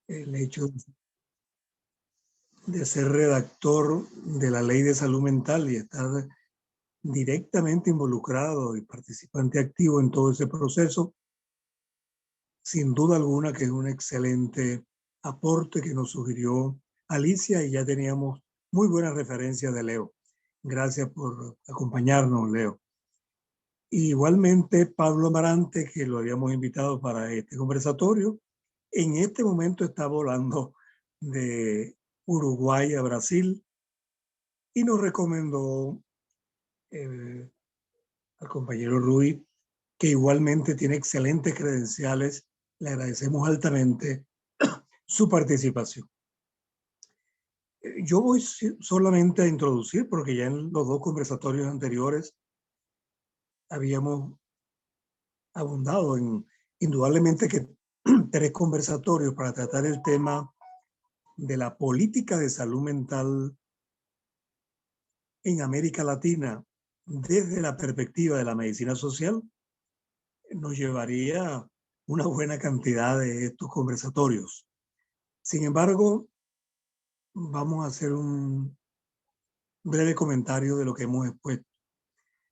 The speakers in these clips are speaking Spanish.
el hecho de ser redactor de la Ley de Salud Mental y estar directamente involucrado y participante activo en todo ese proceso, sin duda alguna que es un excelente aporte que nos sugirió Alicia y ya teníamos muy buenas referencias de Leo. Gracias por acompañarnos, Leo. Igualmente, Pablo Amarante, que lo habíamos invitado para este conversatorio, en este momento está volando de Uruguay a Brasil y nos recomendó al compañero Rui, que igualmente tiene excelentes credenciales. Le agradecemos altamente su participación. Yo voy solamente a introducir, porque ya en los dos conversatorios anteriores habíamos abundado en, indudablemente que tres conversatorios para tratar el tema de la política de salud mental en América Latina desde la perspectiva de la medicina social nos llevaría una buena cantidad de estos conversatorios. Sin embargo, vamos a hacer un breve comentario de lo que hemos expuesto.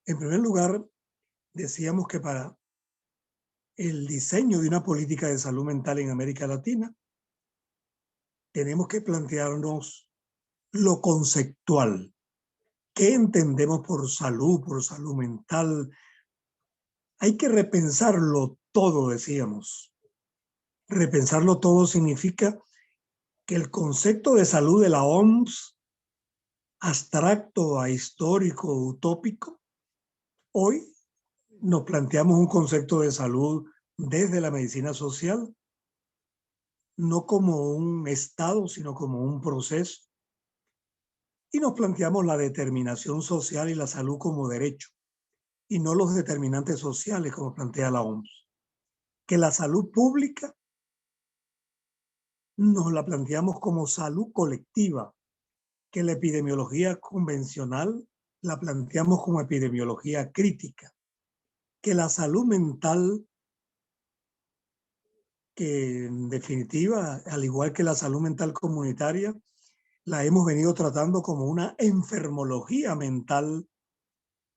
En primer lugar, decíamos que para el diseño de una política de salud mental en América Latina, tenemos que plantearnos lo conceptual. ¿Qué entendemos por salud mental? Hay que repensarlo todo, decíamos. Repensarlo todo significa que el concepto de salud de la OMS, abstracto a histórico, utópico, hoy nos planteamos un concepto de salud desde la medicina social, no como un estado, sino como un proceso. Y nos planteamos la determinación social y la salud como derecho, y no los determinantes sociales como plantea la OMS. Que la salud pública nos la planteamos como salud colectiva, que la epidemiología convencional la planteamos como epidemiología crítica, que la salud mental, que en definitiva, al igual que la salud mental comunitaria, la hemos venido tratando como una enfermología mental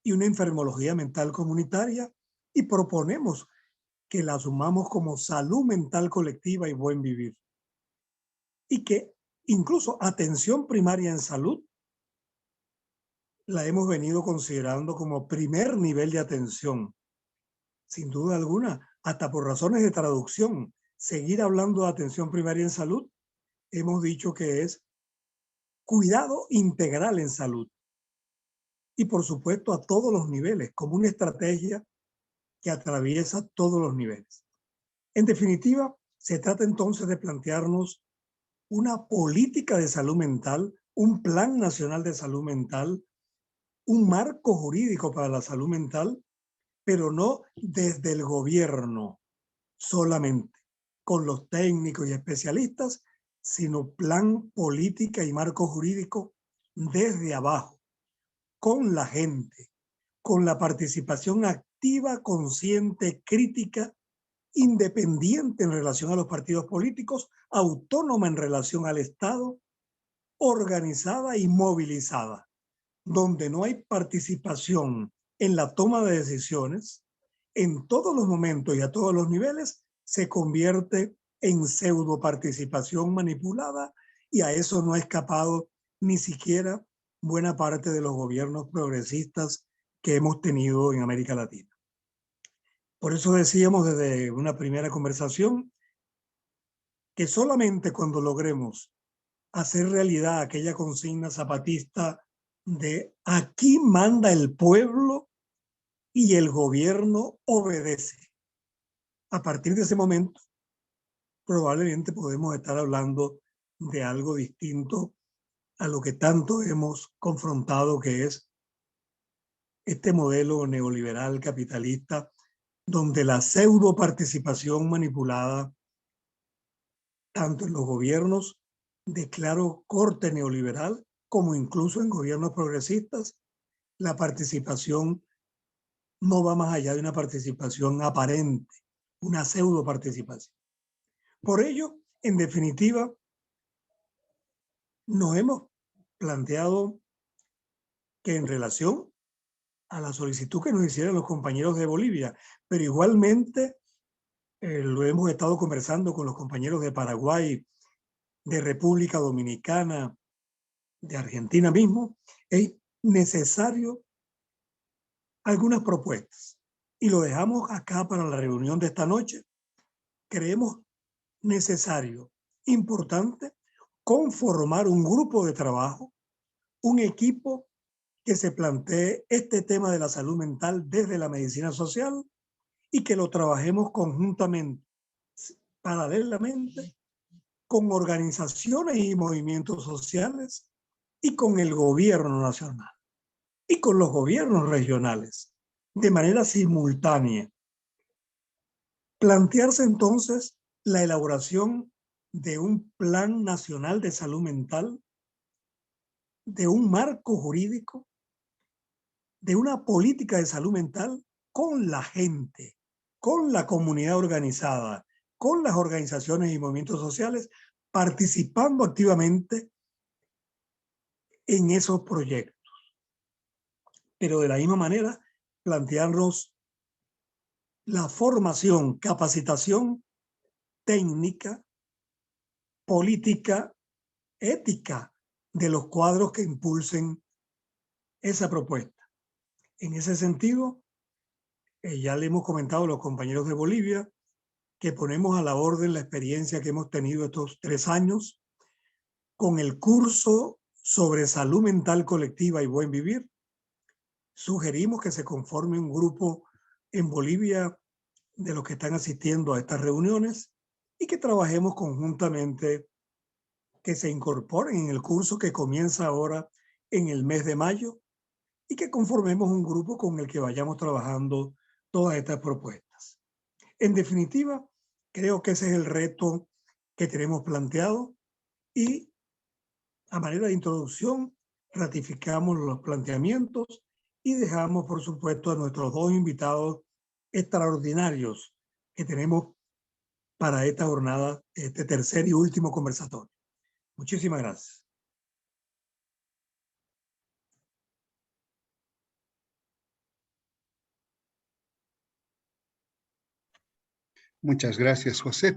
y una enfermología mental comunitaria, y proponemos que la asumamos como salud mental colectiva y buen vivir. Y que incluso atención primaria en salud la hemos venido considerando como primer nivel de atención. Sin duda alguna, hasta por razones de traducción, seguir hablando de atención primaria en salud, hemos dicho que es cuidado integral en salud. Y por supuesto a todos los niveles, como una estrategia que atraviesa todos los niveles. En definitiva, se trata entonces de plantearnos una política de salud mental, un plan nacional de salud mental, un marco jurídico para la salud mental, pero no desde el gobierno solamente, con los técnicos y especialistas, sino plan, política y marco jurídico desde abajo, con la gente, con la participación activa, consciente, crítica, independiente en relación a los partidos políticos, autónoma en relación al Estado, organizada y movilizada, donde no hay participación en la toma de decisiones, en todos los momentos y a todos los niveles, se convierte en pseudo participación manipulada, y a eso no ha escapado ni siquiera buena parte de los gobiernos progresistas que hemos tenido en América Latina. Por eso decíamos desde una primera conversación que solamente cuando logremos hacer realidad aquella consigna zapatista de aquí manda el pueblo y el gobierno obedece, a partir de ese momento probablemente podemos estar hablando de algo distinto a lo que tanto hemos confrontado, que es este modelo neoliberal capitalista donde la pseudo participación manipulada, tanto en los gobiernos de claro corte neoliberal como incluso en gobiernos progresistas, la participación no va más allá de una participación aparente, una pseudo participación. Por ello, En definitiva, nos hemos planteado que en relación a la solicitud que nos hicieron los compañeros de Bolivia, pero igualmente lo hemos estado conversando con los compañeros de Paraguay, de República Dominicana, de Argentina mismo, es necesario algunas propuestas. Y lo dejamos acá para la reunión de esta noche. Creemos necesario, importante, conformar un grupo de trabajo, un equipo que se plantee este tema de la salud mental desde la medicina social y que lo trabajemos conjuntamente, paralelamente, con organizaciones y movimientos sociales y con el gobierno nacional y con los gobiernos regionales, de manera simultánea. Plantearse entonces la elaboración de un plan nacional de salud mental, de un marco jurídico, de una política de salud mental con la gente, con la comunidad organizada, con las organizaciones y movimientos sociales, participando activamente en esos proyectos. Pero de la misma manera, plantearnos la formación, capacitación técnica, política, ética de los cuadros que impulsen esa propuesta. En ese sentido, ya le hemos comentado a los compañeros de Bolivia que ponemos a la orden la experiencia que hemos tenido estos 3 años con el curso sobre salud mental colectiva y buen vivir. Sugerimos que se conforme un grupo en Bolivia de los que están asistiendo a estas reuniones y que trabajemos conjuntamente, que se incorporen en el curso que comienza ahora en el mes de mayo y que conformemos un grupo con el que vayamos trabajando todas estas propuestas. En definitiva, creo que ese es el reto que tenemos planteado y a manera de introducción ratificamos los planteamientos y dejamos, por supuesto, a nuestros 2 invitados extraordinarios que tenemos para esta jornada, este tercer y último conversatorio. Muchísimas gracias. Muchas gracias, José,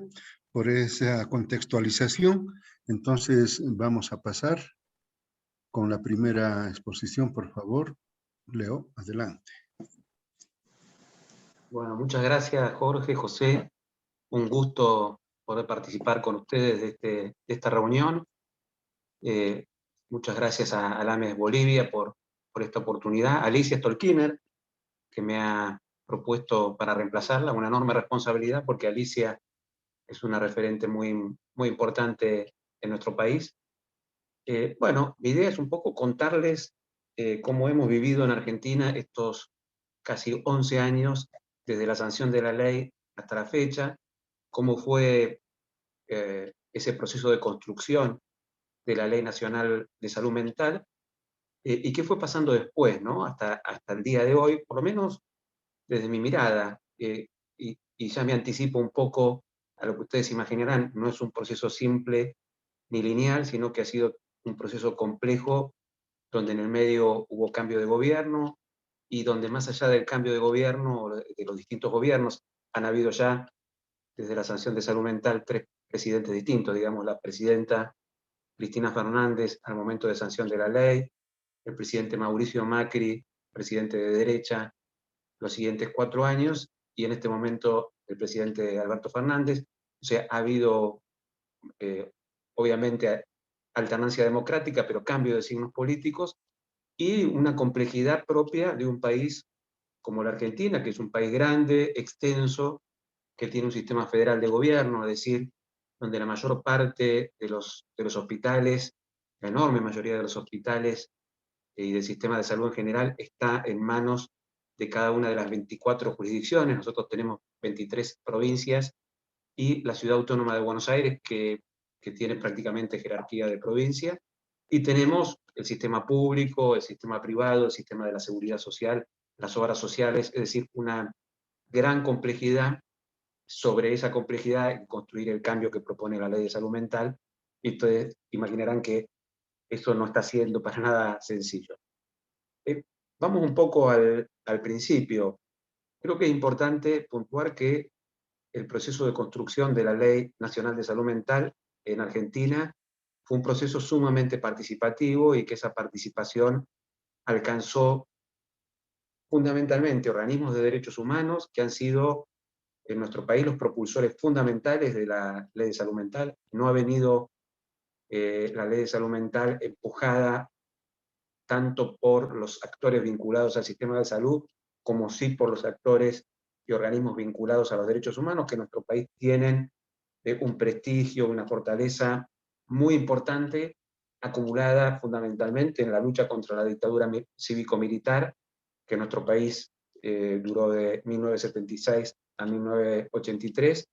por esa contextualización. Entonces, vamos a pasar con la primera exposición, por favor. Leo, adelante. Bueno, muchas gracias, Jorge, José. Un gusto poder participar con ustedes de esta reunión. Muchas gracias a AMES Bolivia por esta oportunidad. A Alicia Stolkiner, que me ha propuesto para reemplazarla, una enorme responsabilidad porque Alicia es una referente muy, muy importante en nuestro país. Bueno, mi idea es un poco contarles cómo hemos vivido en Argentina estos casi 11 años desde la sanción de la ley hasta la fecha, cómo fue ese proceso de construcción de la Ley Nacional de Salud Mental y qué fue pasando después, ¿no? Hasta el día de hoy, por lo menos desde mi mirada, y ya me anticipo un poco a lo que ustedes imaginarán, no es un proceso simple ni lineal, sino que ha sido un proceso complejo, donde en el medio hubo cambio de gobierno, y donde más allá del cambio de gobierno, de los distintos gobiernos, han habido ya, desde la sanción de salud mental, 3 presidentes distintos, digamos, la presidenta Cristina Fernández al momento de sanción de la ley, el presidente Mauricio Macri, presidente de derecha, los siguientes 4 años, y en este momento el presidente Alberto Fernández. O sea, ha habido, obviamente, alternancia democrática, pero cambio de signos políticos, y una complejidad propia de un país como la Argentina, que es un país grande, extenso, que tiene un sistema federal de gobierno, es decir, donde la mayor parte de los hospitales, la enorme mayoría de los hospitales y del sistema de salud en general está en manos de cada una de las 24 jurisdicciones. Nosotros tenemos 23 provincias y la Ciudad Autónoma de Buenos Aires, que tiene prácticamente jerarquía de provincia, y tenemos el sistema público, el sistema privado, el sistema de la seguridad social, las obras sociales, es decir, una gran complejidad sobre esa complejidad y construir el cambio que propone la Ley de Salud Mental. Y ustedes imaginarán que eso no está siendo para nada sencillo. Vamos un poco al principio. Creo que es importante puntuar que el proceso de construcción de la Ley Nacional de Salud Mental en Argentina fue un proceso sumamente participativo y que esa participación alcanzó fundamentalmente organismos de derechos humanos que han sido en nuestro país los propulsores fundamentales de la Ley de Salud Mental. No ha venido la Ley de Salud Mental empujada tanto por los actores vinculados al sistema de salud, como sí por los actores y organismos vinculados a los derechos humanos, que en nuestro país tienen un prestigio, una fortaleza muy importante, acumulada fundamentalmente en la lucha contra la dictadura cívico-militar, que en nuestro país duró de 1976 a 1983,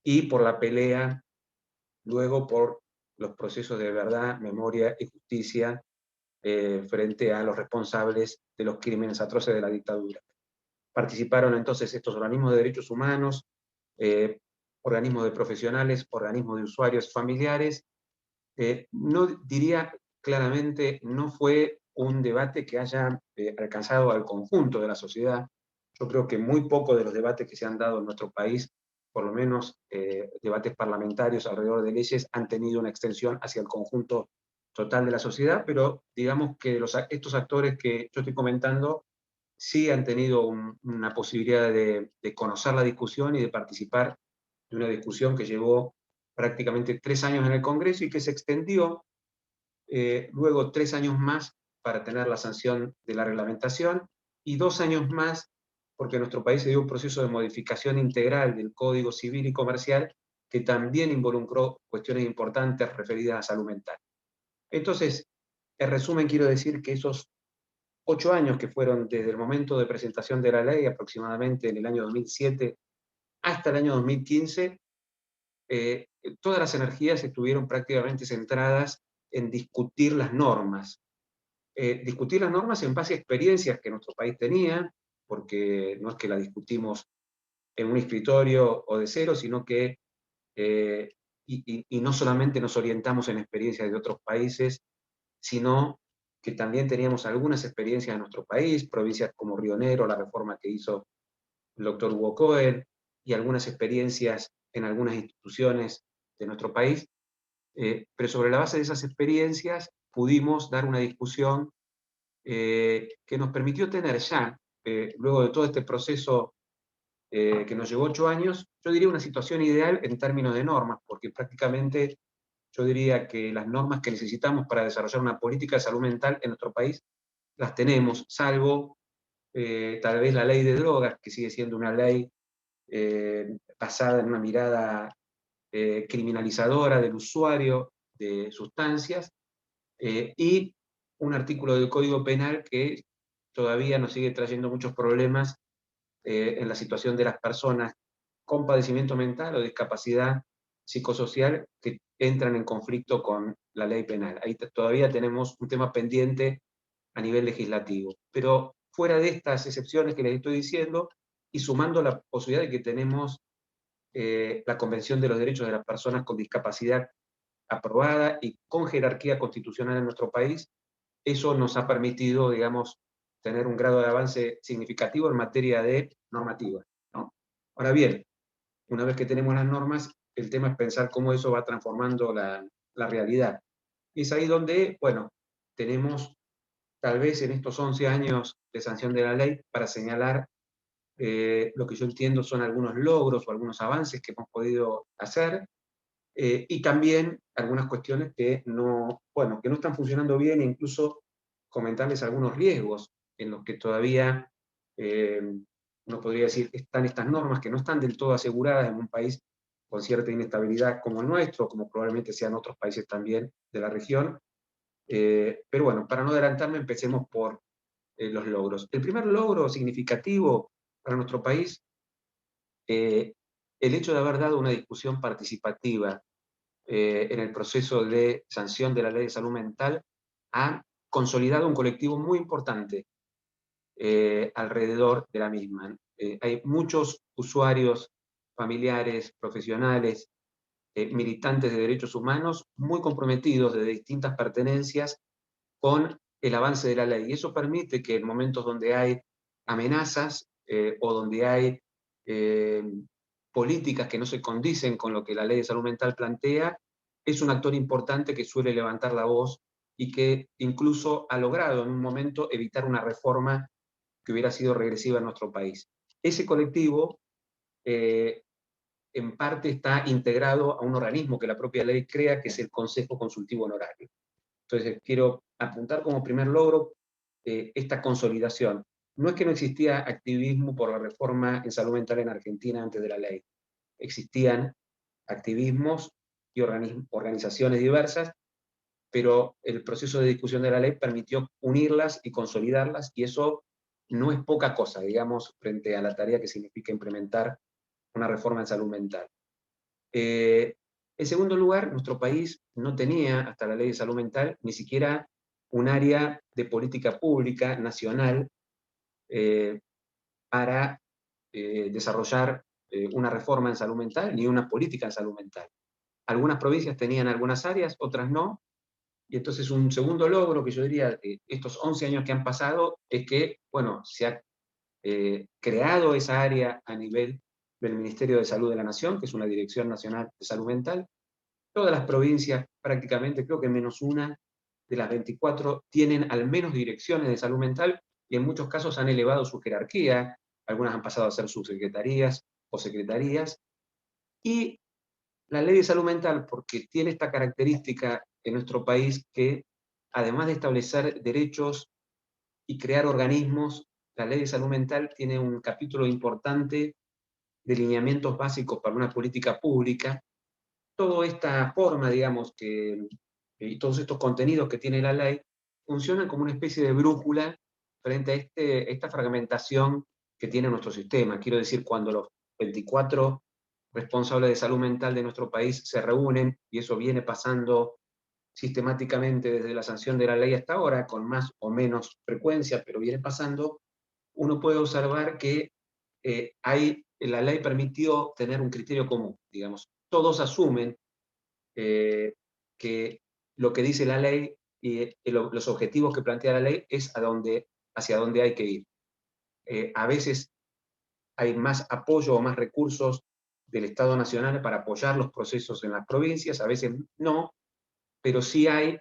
y por la pelea luego por los procesos de verdad, memoria y justicia frente a los responsables de los crímenes atroces de la dictadura. Participaron entonces estos organismos de derechos humanos, organismos de profesionales, organismos de usuarios familiares. No diría claramente, no fue un debate que haya alcanzado al conjunto de la sociedad. Yo creo que muy poco de los debates que se han dado en nuestro país, por lo menos debates parlamentarios alrededor de leyes, han tenido una extensión hacia el conjunto total de la sociedad, pero digamos que estos actores que yo estoy comentando sí han tenido una posibilidad de conocer la discusión y de participar de una discusión que llevó prácticamente 3 años en el Congreso y que se extendió luego 3 años más para tener la sanción de la reglamentación y 2 años más porque en nuestro país se dio un proceso de modificación integral del Código Civil y Comercial que también involucró cuestiones importantes referidas a salud mental. Entonces, en resumen, quiero decir que esos 8 años que fueron desde el momento de presentación de la ley, aproximadamente en el año 2007, hasta el año 2015, todas las energías estuvieron prácticamente centradas en discutir las normas. Discutir las normas en base a experiencias que nuestro país tenía, porque no es que la discutimos en un escritorio o de cero, sino que, y no solamente nos orientamos en experiencias de otros países, sino que también teníamos algunas experiencias en nuestro país, provincias como Río Negro, la reforma que hizo el doctor Hugo Cohen, y algunas experiencias en algunas instituciones de nuestro país, pero sobre la base de esas experiencias pudimos dar una discusión que nos permitió tener ya, luego de todo este proceso que nos llevó 8 años, yo diría una situación ideal en términos de normas, porque prácticamente yo diría que las normas que necesitamos para desarrollar una política de salud mental en nuestro país las tenemos, salvo tal vez la ley de drogas, que sigue siendo una ley basada en una mirada criminalizadora del usuario de sustancias, y un artículo del Código Penal que todavía nos sigue trayendo muchos problemas en la situación de las personas con padecimiento mental o discapacidad psicosocial que entran en conflicto con la ley penal. Ahí todavía tenemos un tema pendiente a nivel legislativo. Pero fuera de estas excepciones que les estoy diciendo, y sumando la posibilidad de que tenemos la Convención de los Derechos de las Personas con Discapacidad aprobada y con jerarquía constitucional en nuestro país, eso nos ha permitido, digamos, tener un grado de avance significativo en materia de normativa, ¿no? Ahora bien, una vez que tenemos las normas, el tema es pensar cómo eso va transformando la realidad. Y es ahí donde, bueno, tenemos tal vez en estos 11 años de sanción de la ley para señalar lo que yo entiendo son algunos logros o algunos avances que hemos podido hacer, y también algunas cuestiones que no, bueno, que no están funcionando bien e incluso comentarles algunos riesgos en los que todavía, uno podría decir, están estas normas que no están del todo aseguradas en un país con cierta inestabilidad como el nuestro, como probablemente sean otros países también de la región. Pero bueno, para no adelantarme, empecemos por los logros. El primer logro significativo para nuestro país, el hecho de haber dado una discusión participativa en el proceso de sanción de la Ley de Salud Mental, ha consolidado un colectivo muy importante alrededor de la misma. Hay muchos usuarios familiares, profesionales, militantes de derechos humanos, muy comprometidos de distintas pertenencias con el avance de la ley. Y eso permite que en momentos donde hay amenazas o donde hay políticas que no se condicen con lo que la ley de salud mental plantea, es un actor importante que suele levantar la voz y que incluso ha logrado en un momento evitar una reforma que hubiera sido regresiva en nuestro país. Ese colectivo en parte está integrado a un organismo que la propia ley crea, que es el Consejo Consultivo Honorario. Entonces quiero apuntar como primer logro esta consolidación. No es que no existía activismo por la reforma en salud mental en Argentina antes de la ley. Existían activismos y organizaciones diversas, pero el proceso de discusión de la ley permitió unirlas y consolidarlas, y eso no es poca cosa, digamos, frente a la tarea que significa implementar una reforma en salud mental. En segundo lugar, nuestro país no tenía, hasta la ley de salud mental, ni siquiera un área de política pública nacional para desarrollar una reforma en salud mental, ni una política en salud mental. Algunas provincias tenían algunas áreas, otras no, y entonces un segundo logro que yo diría de estos 11 años que han pasado es que, bueno, se ha creado esa área a nivel del Ministerio de Salud de la Nación, que es una Dirección Nacional de Salud Mental. Todas las provincias, prácticamente, creo que menos una de las 24, tienen al menos direcciones de salud mental y en muchos casos han elevado su jerarquía, algunas han pasado a ser subsecretarías o secretarías. Y la ley de salud mental, porque tiene esta característica en nuestro país que, además de establecer derechos y crear organismos, la ley de salud mental tiene un capítulo importante de lineamientos básicos para una política pública. Toda esta forma, digamos, y todos estos contenidos que tiene la ley, funcionan como una especie de brújula frente a esta fragmentación que tiene nuestro sistema. Quiero decir, cuando los 24 responsables de salud mental de nuestro país se reúnen, y eso viene pasando sistemáticamente desde la sanción de la ley hasta ahora, con más o menos frecuencia, pero viene pasando, uno puede observar que la ley permitió tener un criterio común, digamos. Todos asumen que lo que dice la ley y los objetivos que plantea la ley es hacia dónde hay que ir. A veces hay más apoyo o más recursos del Estado Nacional para apoyar los procesos en las provincias, a veces no, pero sí hay,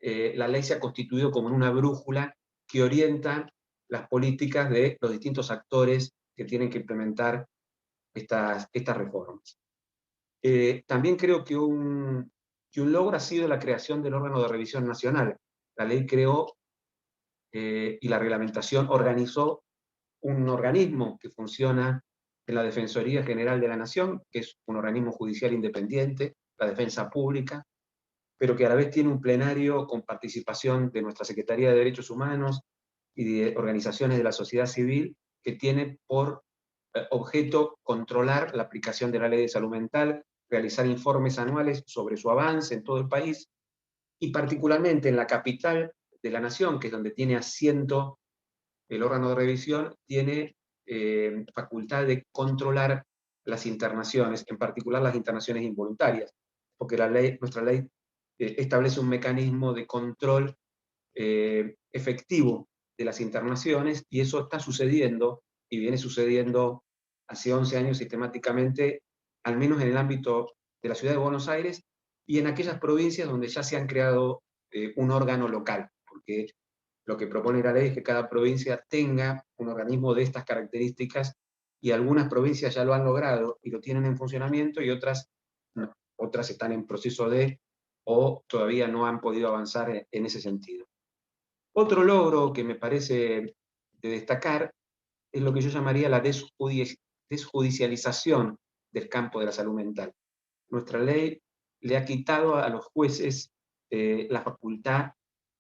la ley se ha constituido como una brújula que orienta las políticas de los distintos actores que tienen que implementar estas reformas. También creo que un logro ha sido la creación del órgano de revisión nacional. La ley creó y la reglamentación organizó un organismo que funciona en la Defensoría General de la Nación, que es un organismo judicial independiente, la defensa pública, pero que a la vez tiene un plenario con participación de nuestra Secretaría de Derechos Humanos y de organizaciones de la sociedad civil, que tiene por objeto controlar la aplicación de la ley de salud mental, realizar informes anuales sobre su avance en todo el país, y particularmente en la capital de la nación, que es donde tiene asiento el órgano de revisión, tiene facultad de controlar las internaciones, en particular las internaciones involuntarias, porque nuestra ley establece un mecanismo de control efectivo de las internaciones, y eso está sucediendo, y viene sucediendo hace 11 años sistemáticamente, al menos en el ámbito de la ciudad de Buenos Aires, y en aquellas provincias donde ya se han creado un órgano local, porque lo que propone la ley es que cada provincia tenga un organismo de estas características, y algunas provincias ya lo han logrado y lo tienen en funcionamiento, y otras no. Otras están en proceso o todavía no han podido avanzar en ese sentido. Otro logro que me parece de destacar es lo que yo llamaría la desjudicialización del campo de la salud mental. Nuestra ley le ha quitado a los jueces la facultad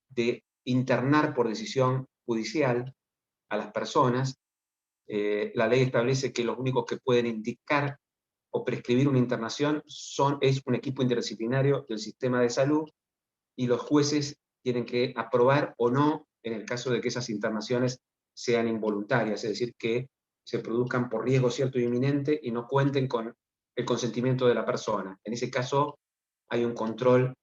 de internar por decisión judicial a las personas. La ley establece que los únicos que pueden indicar o prescribir una internación es un equipo interdisciplinario del sistema de salud, y los jueces tienen que aprobar o no en el caso de que esas internaciones sean involuntarias, es decir, que se produzcan por riesgo cierto y inminente y no cuenten con el consentimiento de la persona. En ese caso hay un control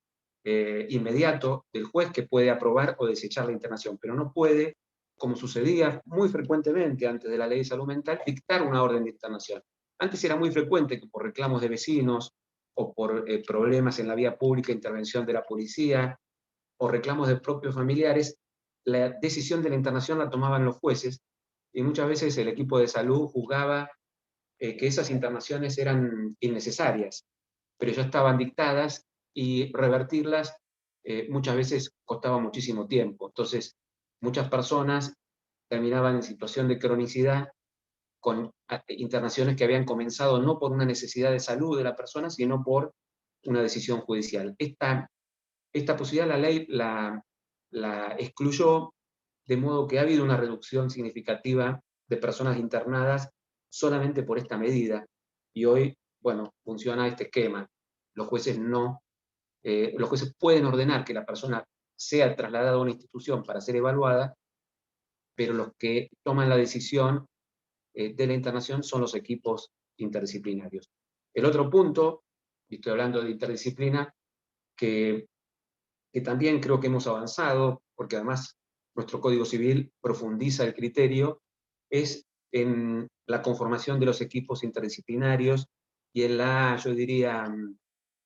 inmediato del juez que puede aprobar o desechar la internación, pero no puede, como sucedía muy frecuentemente antes de la ley de salud mental, dictar una orden de internación. Antes era muy frecuente que por reclamos de vecinos o por problemas en la vía pública, intervención de la policía o reclamos de propios familiares, la decisión de la internación la tomaban los jueces y muchas veces el equipo de salud juzgaba que esas internaciones eran innecesarias, pero ya estaban dictadas y revertirlas muchas veces costaba muchísimo tiempo. Entonces, muchas personas terminaban en situación de cronicidad con internaciones que habían comenzado no por una necesidad de salud de la persona, sino por una decisión judicial. Esta posibilidad la ley la excluyó, de modo que ha habido una reducción significativa de personas internadas solamente por esta medida. Y hoy, bueno, funciona este esquema. Los jueces los jueces pueden ordenar que la persona sea trasladada a una institución para ser evaluada, pero los que toman la decisión de la internación son los equipos interdisciplinarios. El otro punto, y estoy hablando de interdisciplina, que también creo que hemos avanzado, porque además nuestro Código Civil profundiza el criterio, es en la conformación de los equipos interdisciplinarios y en la, yo diría,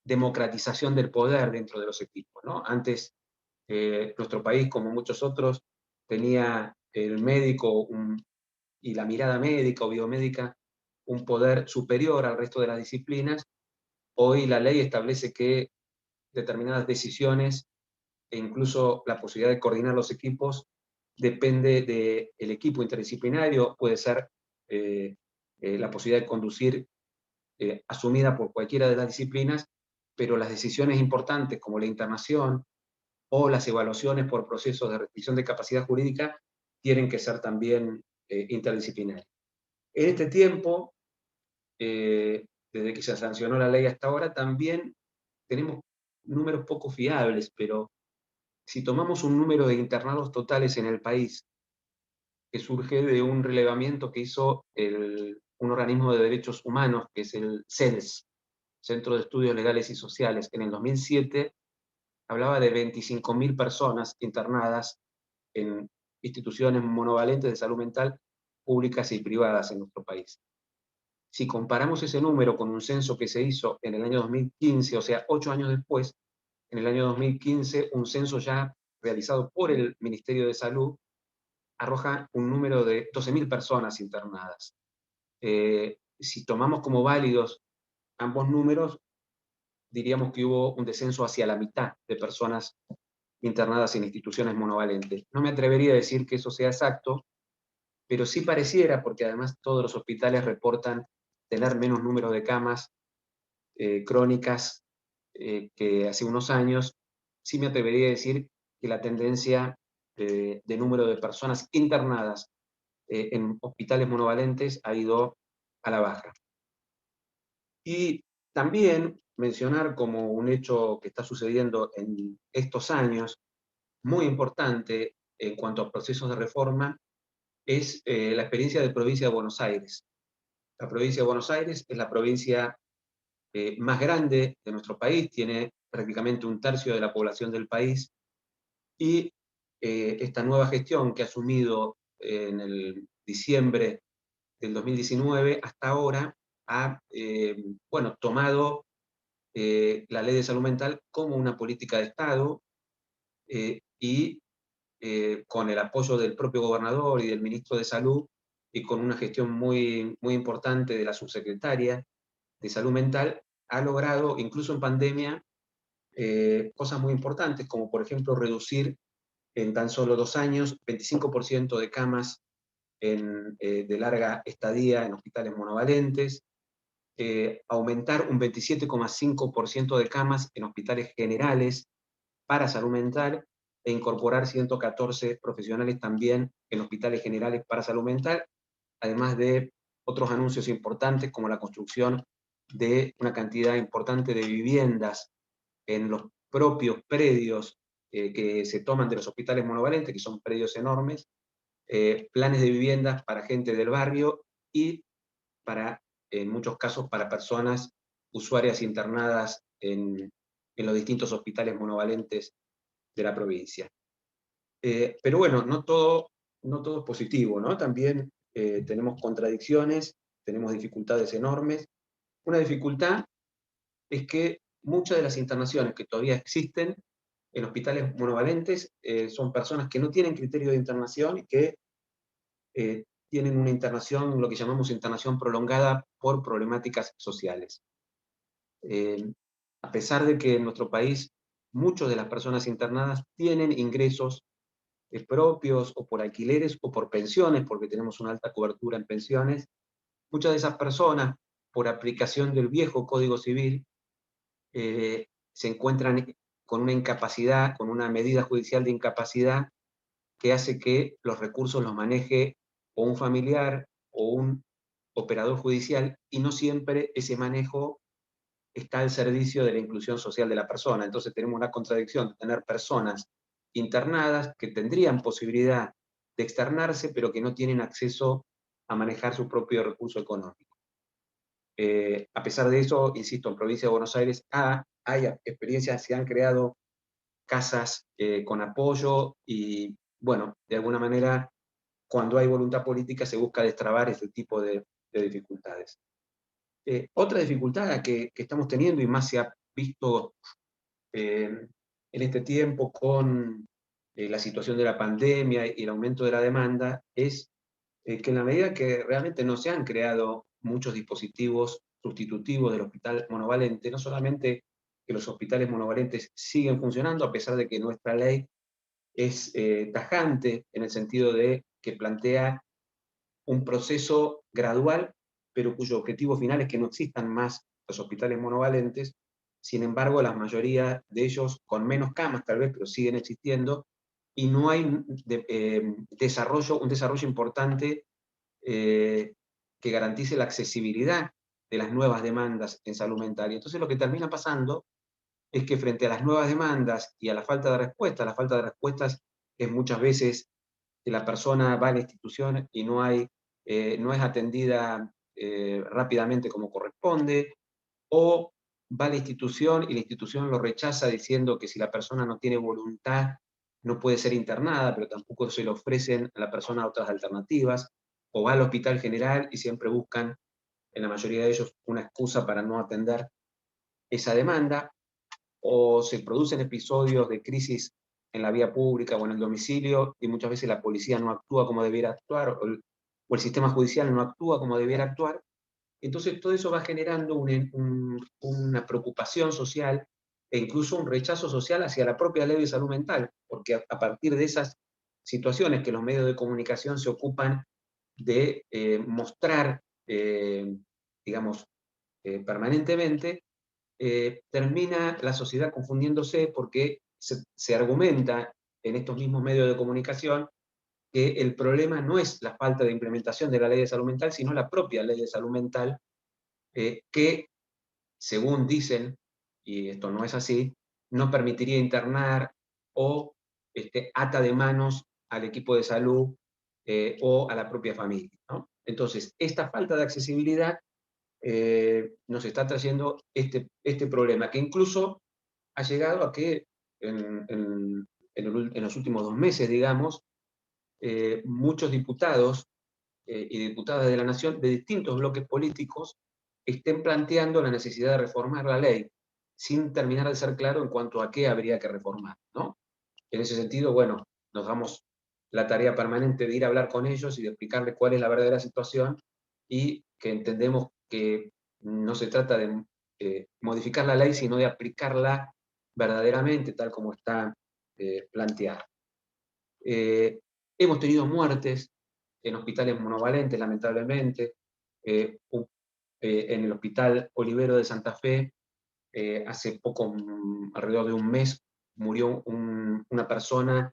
democratización del poder dentro de los equipos, ¿no? Antes, nuestro país, como muchos otros, tenía el médico y la mirada médica o biomédica un poder superior al resto de las disciplinas. Hoy la ley establece que determinadas decisiones e incluso la posibilidad de coordinar los equipos depende del equipo interdisciplinario, puede ser la posibilidad de conducir asumida por cualquiera de las disciplinas, pero las decisiones importantes como la internación o las evaluaciones por procesos de restricción de capacidad jurídica tienen que ser también interdisciplinarias. En este tiempo, desde que se sancionó la ley hasta ahora, también tenemos números poco fiables, pero si tomamos un número de internados totales en el país, que surge de un relevamiento que hizo un organismo de derechos humanos, que es el CEDES, Centro de Estudios Legales y Sociales, en el 2007, hablaba de 25.000 personas internadas en instituciones monovalentes de salud mental públicas y privadas en nuestro país. Si comparamos ese número con un censo que se hizo en el año 2015, o sea, 8 años después, en el año 2015, un censo ya realizado por el Ministerio de Salud arroja un número de 12.000 personas internadas. Si tomamos como válidos ambos números, diríamos que hubo un descenso hacia la mitad de personas internadas en instituciones monovalentes. No me atrevería a decir que eso sea exacto, pero sí pareciera, porque además todos los hospitales reportan tener menos número de camas crónicas que hace unos años, sí me atrevería a decir que la tendencia de número de personas internadas en hospitales monovalentes ha ido a la baja. Y también mencionar como un hecho que está sucediendo en estos años, muy importante en cuanto a procesos de reforma, es la experiencia de provincia de Buenos Aires. La provincia de Buenos Aires es la provincia más grande de nuestro país, tiene prácticamente 1/3 de la población del país, y esta nueva gestión que ha asumido en el diciembre del 2019 hasta ahora ha bueno, tomado la ley de salud mental como una política de Estado y con el apoyo del propio gobernador y del ministro de Salud y con una gestión muy, muy importante de la subsecretaria de Salud Mental, ha logrado, incluso en pandemia, cosas muy importantes, como por ejemplo reducir en tan solo 2 años 25% de camas de larga estadía en hospitales monovalentes, aumentar un 27,5% de camas en hospitales generales para salud mental e incorporar 114 profesionales también en hospitales generales para salud mental, además de otros anuncios importantes como la construcción de una cantidad importante de viviendas en los propios predios que se toman de los hospitales monovalentes, que son predios enormes, planes de viviendas para gente del barrio y en muchos casos para personas usuarias internadas en los distintos hospitales monovalentes de la provincia. Pero bueno, no todo es positivo, ¿no? También tenemos contradicciones, tenemos dificultades enormes. Una dificultad es que muchas de las internaciones que todavía existen en hospitales monovalentes son personas que no tienen criterio de internación y que tienen una internación, lo que llamamos internación prolongada por problemáticas sociales. A pesar de que en nuestro país muchas de las personas internadas tienen ingresos propios o por alquileres o por pensiones, porque tenemos una alta cobertura en pensiones, muchas de esas personas, por aplicación del viejo Código Civil, se encuentran con una incapacidad, con una medida judicial de incapacidad que hace que los recursos los maneje o un familiar o un operador judicial, y no siempre ese manejo está al servicio de la inclusión social de la persona. Entonces tenemos una contradicción de tener personas internadas que tendrían posibilidad de externarse, pero que no tienen acceso a manejar su propio recurso económico. A pesar de eso, insisto, en provincia de Buenos Aires hay experiencias, se han creado casas con apoyo y, bueno, de alguna manera, cuando hay voluntad política se busca destrabar ese tipo de dificultades. Otra dificultad que estamos teniendo, y más se ha visto en este tiempo con la situación de la pandemia y el aumento de la demanda, es que en la medida que realmente no se han creado muchos dispositivos sustitutivos del hospital monovalente, no solamente que los hospitales monovalentes siguen funcionando, a pesar de que nuestra ley es tajante en el sentido de que plantea un proceso gradual, pero cuyo objetivo final es que no existan más los hospitales monovalentes. Sin embargo, la mayoría de ellos con menos camas tal vez, pero siguen existiendo, y no hay un desarrollo importante que garantice la accesibilidad de las nuevas demandas en salud mental. Y entonces lo que termina pasando es que frente a las nuevas demandas y a la falta de respuestas es muchas veces que la persona va a la institución y no es atendida rápidamente como corresponde, o va a la institución y la institución lo rechaza diciendo que si la persona no tiene voluntad no puede ser internada, pero tampoco se le ofrecen a la persona otras alternativas, o va al hospital general y siempre buscan, en la mayoría de ellos, una excusa para no atender esa demanda, o se producen episodios de crisis en la vía pública o en el domicilio, y muchas veces la policía no actúa como debiera actuar, o el sistema judicial no actúa como debiera actuar. Entonces todo eso va generando una preocupación social e incluso un rechazo social hacia la propia ley de salud mental, porque a partir de esas situaciones que los medios de comunicación se ocupan de mostrar, digamos, permanentemente, termina la sociedad confundiéndose porque se argumenta en estos mismos medios de comunicación que el problema no es la falta de implementación de la ley de salud mental, sino la propia ley de salud mental, que, según dicen, y esto no es así, no permitiría internar o ata de manos al equipo de salud o a la propia familia, ¿no? Entonces, esta falta de accesibilidad nos está trayendo este problema, que incluso ha llegado a que en los últimos 2 meses, digamos, muchos diputados y diputadas de la Nación de distintos bloques políticos estén planteando la necesidad de reformar la ley, sin terminar de ser claro en cuanto a qué habría que reformar, ¿no? En ese sentido, bueno, nos damos la tarea permanente de ir a hablar con ellos y de explicarles cuál es la verdadera situación, y que entendemos que no se trata de modificar la ley, sino de aplicarla verdaderamente tal como está planteada. Hemos tenido muertes en hospitales monovalentes, lamentablemente. En el Hospital Olivero de Santa Fe, hace poco, alrededor de un mes, murió una persona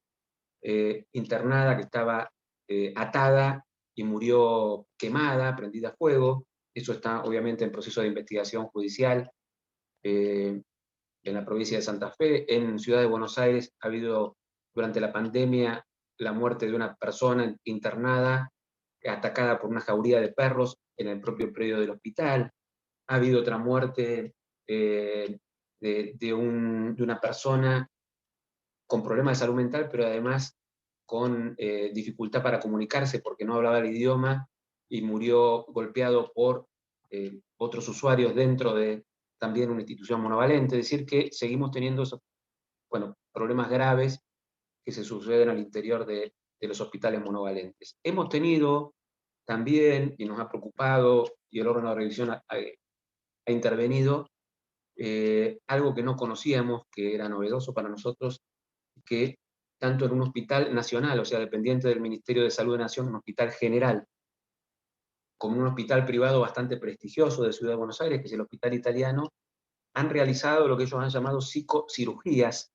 internada que estaba atada y murió quemada, prendida a fuego. Eso está obviamente en proceso de investigación judicial en la provincia de Santa Fe. En Ciudad de Buenos Aires ha habido durante la pandemia la muerte de una persona internada atacada por una jauría de perros en el propio predio del hospital. Ha habido otra muerte de una persona con problemas de salud mental, pero además con dificultad para comunicarse porque no hablaba el idioma y murió golpeado por otros usuarios dentro de también una institución monovalente. Es decir, que seguimos teniendo esos, problemas graves que se suceden al interior de los hospitales monovalentes. Hemos tenido también, y nos ha preocupado, y el órgano de revisión ha intervenido, algo que no conocíamos, que era novedoso para nosotros, que tanto en un hospital nacional, o sea, dependiente del Ministerio de Salud de Nación, un hospital general, como en un hospital privado bastante prestigioso de Ciudad de Buenos Aires, que es el Hospital Italiano, han realizado lo que ellos han llamado psicocirugías,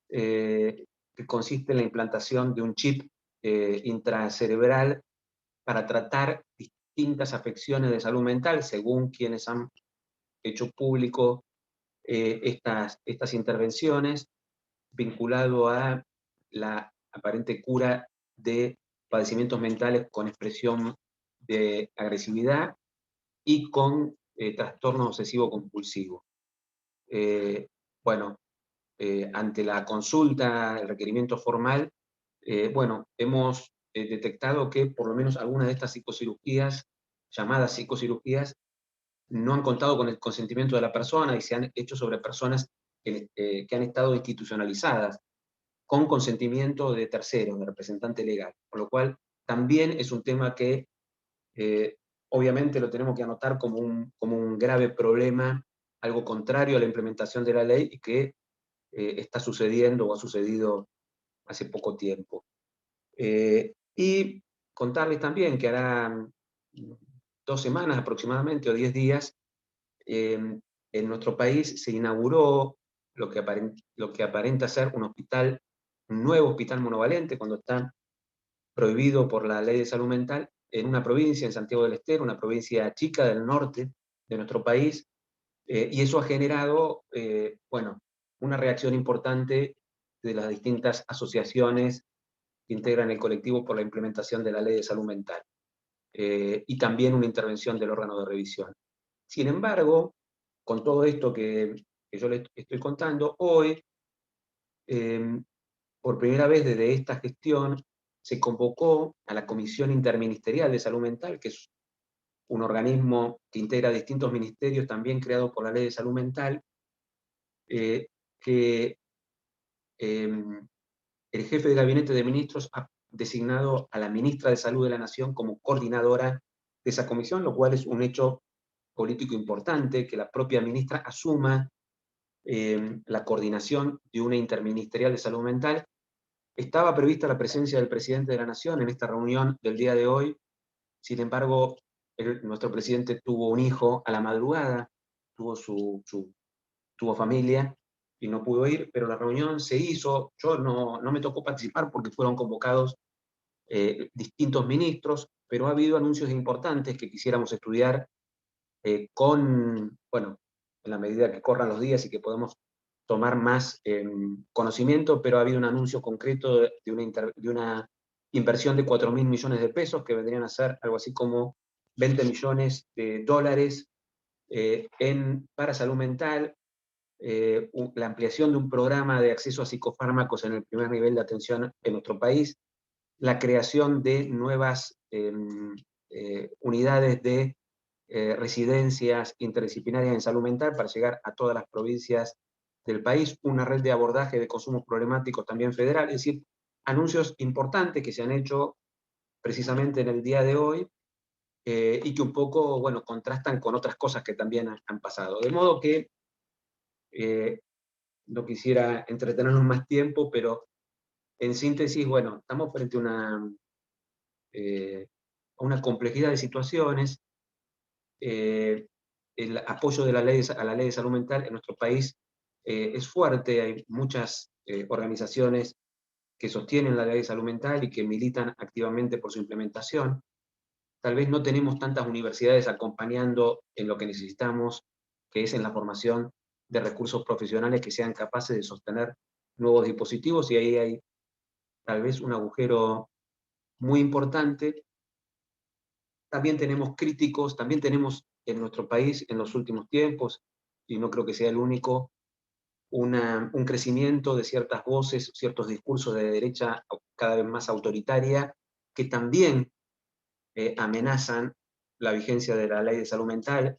que consiste en la implantación de un chip intracerebral para tratar distintas afecciones de salud mental, según quienes han hecho público estas intervenciones, vinculado a la aparente cura de padecimientos mentales con expresión de agresividad y con trastorno obsesivo-compulsivo. Ante la consulta, el requerimiento formal, hemos detectado que por lo menos algunas de estas psicocirugías, llamadas psicocirugías, no han contado con el consentimiento de la persona y se han hecho sobre personas que han estado institucionalizadas con consentimiento de terceros, de representante legal, por lo cual también es un tema que obviamente lo tenemos que anotar como un grave problema, algo contrario a la implementación de la ley y que está sucediendo o ha sucedido hace poco tiempo. Y contarles también que hará 2 semanas aproximadamente, o 10 días, en nuestro país se inauguró lo que aparenta ser un nuevo hospital monovalente, cuando está prohibido por la ley de salud mental, en una provincia, en Santiago del Estero, una provincia chica del norte de nuestro país, y eso ha generado, una reacción importante de las distintas asociaciones que integran el colectivo por la implementación de la ley de salud mental, y también una intervención del órgano de revisión. Sin embargo, con todo esto que yo les estoy contando, hoy, por primera vez desde esta gestión, se convocó a la Comisión Interministerial de Salud Mental, que es un organismo que integra distintos ministerios, también creado por la Ley de Salud Mental, que el jefe de gabinete de ministros ha designado a la ministra de Salud de la Nación como coordinadora de esa comisión, lo cual es un hecho político importante, que la propia ministra asuma la coordinación de una interministerial de salud mental. Estaba prevista la presencia del presidente de la Nación en esta reunión del día de hoy, sin embargo, nuestro presidente tuvo un hijo a la madrugada, tuvo familia y no pudo ir, pero la reunión se hizo. Yo no me tocó participar porque fueron convocados distintos ministros, pero ha habido anuncios importantes que quisiéramos estudiar en la medida que corran los días y que podemos tomar más conocimiento, pero ha habido un anuncio concreto de una inversión de 4.000 millones de pesos, que vendrían a ser algo así como 20 millones de dólares para salud mental, la ampliación de un programa de acceso a psicofármacos en el primer nivel de atención en nuestro país, la creación de nuevas unidades de residencias interdisciplinarias en salud mental para llegar a todas las provincias del país, una red de abordaje de consumos problemáticos también federal, es decir, anuncios importantes que se han hecho precisamente en el día de hoy y que un poco, contrastan con otras cosas que también han pasado. De modo que no quisiera entretenernos más tiempo, pero en síntesis, estamos frente a una complejidad de situaciones. El apoyo de a la ley de salud mental en nuestro país es fuerte, hay muchas organizaciones que sostienen la ley de salud mental y que militan activamente por su implementación. Tal vez no tenemos tantas universidades acompañando en lo que necesitamos, que es en la formación de recursos profesionales que sean capaces de sostener nuevos dispositivos, y ahí hay tal vez un agujero muy importante también tenemos críticos, también tenemos en nuestro país en los últimos tiempos, y no creo que sea el único, un crecimiento de ciertas voces, ciertos discursos de derecha cada vez más autoritaria, que también amenazan la vigencia de la ley de salud mental.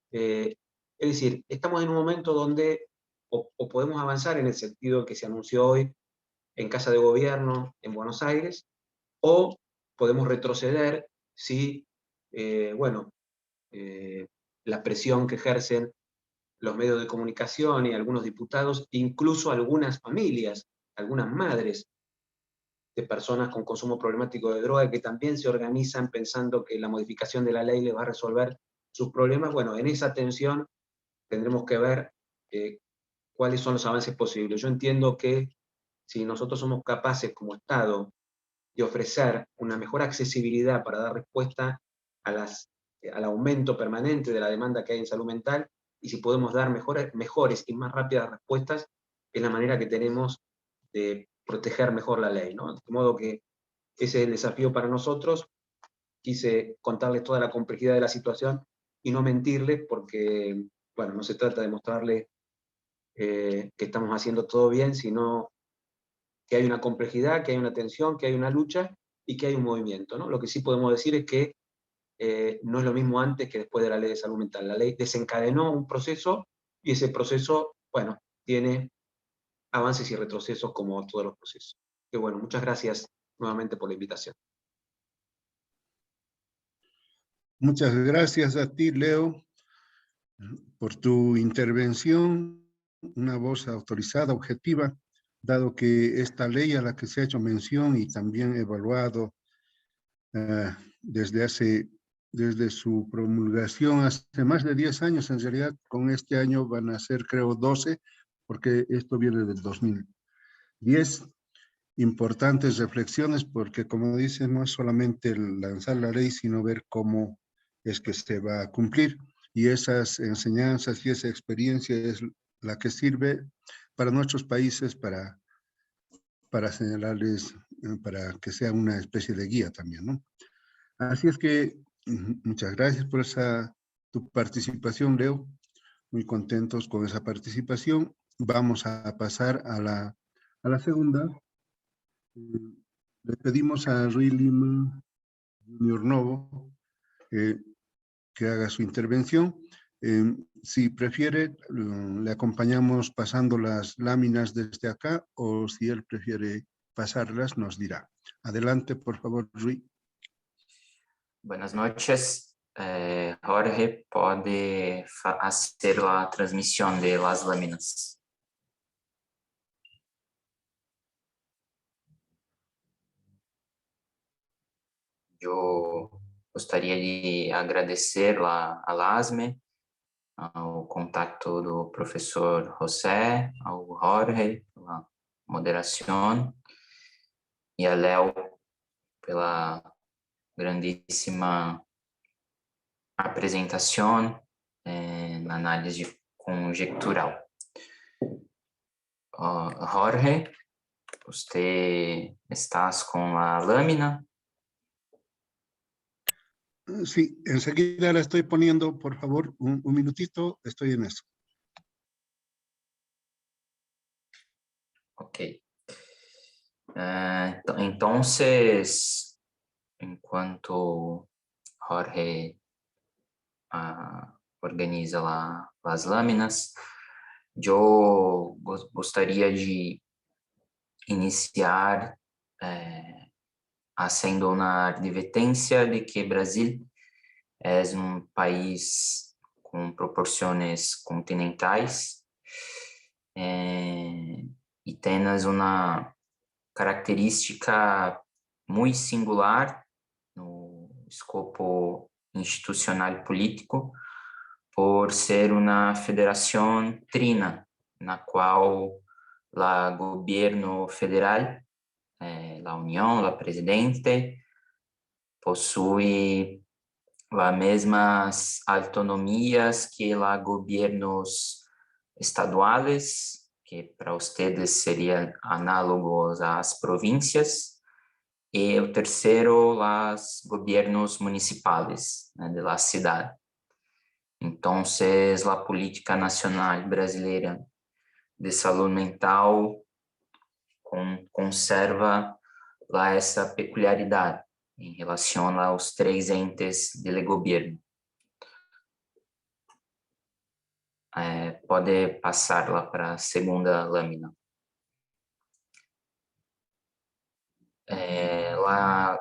Es decir, estamos en un momento donde o podemos avanzar en el sentido que se anunció hoy en Casa de Gobierno en Buenos Aires, o podemos retroceder si, bueno, la presión que ejercen los medios de comunicación y algunos diputados, incluso algunas familias, algunas madres de personas con consumo problemático de droga que también se organizan pensando que la modificación de la ley les va a resolver sus problemas. Bueno, en esa tensión tendremos que ver cuáles son los avances posibles. Yo entiendo que si nosotros somos capaces como Estado de ofrecer una mejor accesibilidad para dar respuesta al aumento permanente de la demanda que hay en salud mental, y si podemos dar mejores y más rápidas respuestas, es la manera que tenemos de proteger mejor la ley, ¿no? De modo que ese es el desafío para nosotros. Quise contarles toda la complejidad de la situación y no mentirles, porque, bueno, no se trata de mostrarles que estamos haciendo todo bien, sino que hay una complejidad, que hay una tensión, que hay una lucha y que hay un movimiento, ¿no? Lo que sí podemos decir es que no es lo mismo antes que después de la ley de salud mental. La ley desencadenó un proceso y ese proceso, bueno, tiene avances y retrocesos como todos los procesos. Que bueno, muchas gracias nuevamente por la invitación. Muchas gracias a ti, Leo, por tu intervención, una voz autorizada, objetiva, dado que esta ley a la que se ha hecho mención y también evaluado desde su promulgación hace más de 10 años, en realidad con este año van a ser creo 12, porque esto viene del 2010. Importantes reflexiones, porque como dicen, no es solamente lanzar la ley, sino ver cómo es que se va a cumplir. Y esas enseñanzas y esa experiencia es la que sirve para nuestros países para señalarles, para que sea una especie de guía también, ¿no? Así es que muchas gracias por tu participación, Leo. Muy contentos con esa participación. Vamos a pasar a la segunda. Le pedimos a Rui Lima Junior Novo que haga su intervención. Si prefiere, le acompañamos pasando las láminas desde acá, o si él prefiere pasarlas, nos dirá. Adelante, por favor, Rui. Buenas noches. Jorge pode hacer a transmissão de las láminas. Eu gostaria de agradecer a LASME, ao contato do professor José, ao Jorge pela moderação e a Léo pela grandíssima apresentação na análise conjectural. Jorge, você está com a lâmina? Sí, enseguida la estoy poniendo, por favor, un minutito, estoy en eso. Ok. Então, enquanto Jorge organiza as lâminas, eu gostaria de iniciar haciendo una advertencia de que Brasil es un país con proporciones continentales y tiene una característica muy singular no escopo institucional político por ser una federación trina, na qual la gobierno federal, la Unión, la Presidente, possui las mismas autonomías que los gobiernos estaduales, que para ustedes serían análogos a las provincias, y el tercero, los gobiernos municipales, né, de la ciudad. Entonces, la política nacional brasileira de salud mental conserva lá essa peculiaridade em relação aos três entes do governo. Pode passar lá para a segunda lâmina. A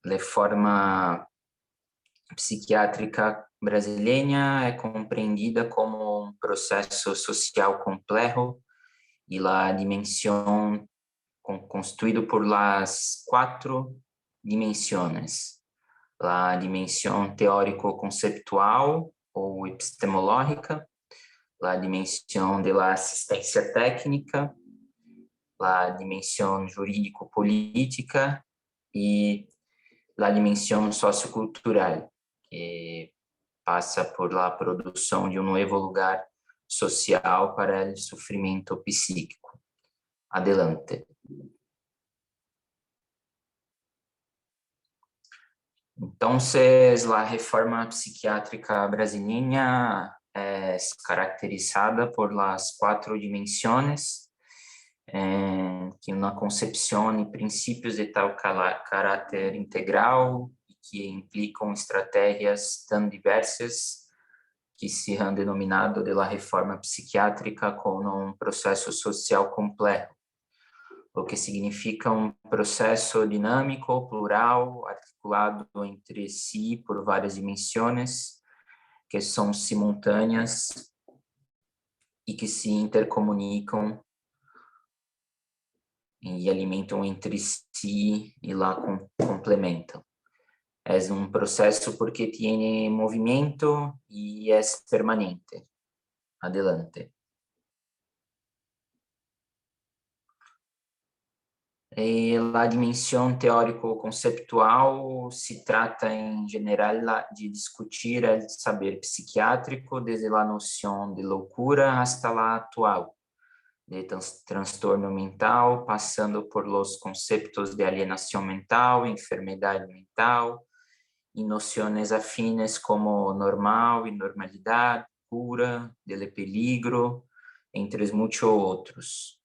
reforma psiquiátrica brasileira é compreendida como um processo social complexo e a dimensão construído por las 4 dimensões. A dimensão teórico-conceptual ou epistemológica, a dimensão da assistência técnica, a dimensão jurídico-política e a dimensão sociocultural, que passa por la produção de um novo lugar social para o sofrimento psíquico. Adelante. Entonces, la reforma psiquiátrica brasileña es caracterizada por las 4 dimensiones, que una concepción y principios de tal carácter integral y que implican estrategias tan diversas que se han denominado de la reforma psiquiátrica como un proceso social complejo, o que significa um processo dinâmico, plural, articulado entre si por várias dimensões que são simultâneas e que se intercomunicam e alimentam entre si e lá complementam. É um processo porque tem movimento e é permanente. Adelante. A dimensão teórico-conceptual se trata, em geral, de discutir o saber psiquiátrico desde a noção de loucura hasta a atual, de transtorno mental, passando por los conceptos de alienação mental, enfermidade mental, e noções afines como normal e normalidade, cura, del peligro, entre muitos outros.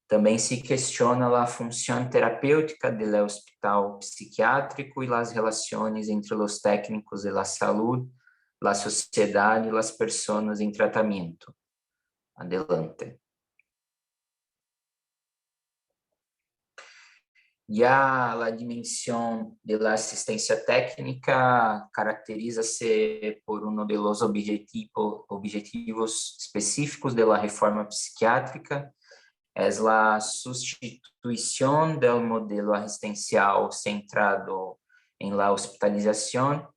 Também se questiona a função terapêutica do hospital psiquiátrico e as relações entre os técnicos de saúde, a sociedade e as pessoas em tratamento. Adelante. Já a dimensão da assistência técnica caracteriza-se por um dos objetivos específicos da reforma psiquiátrica, é a substituição do modelo assistencial centrado em la hospitalização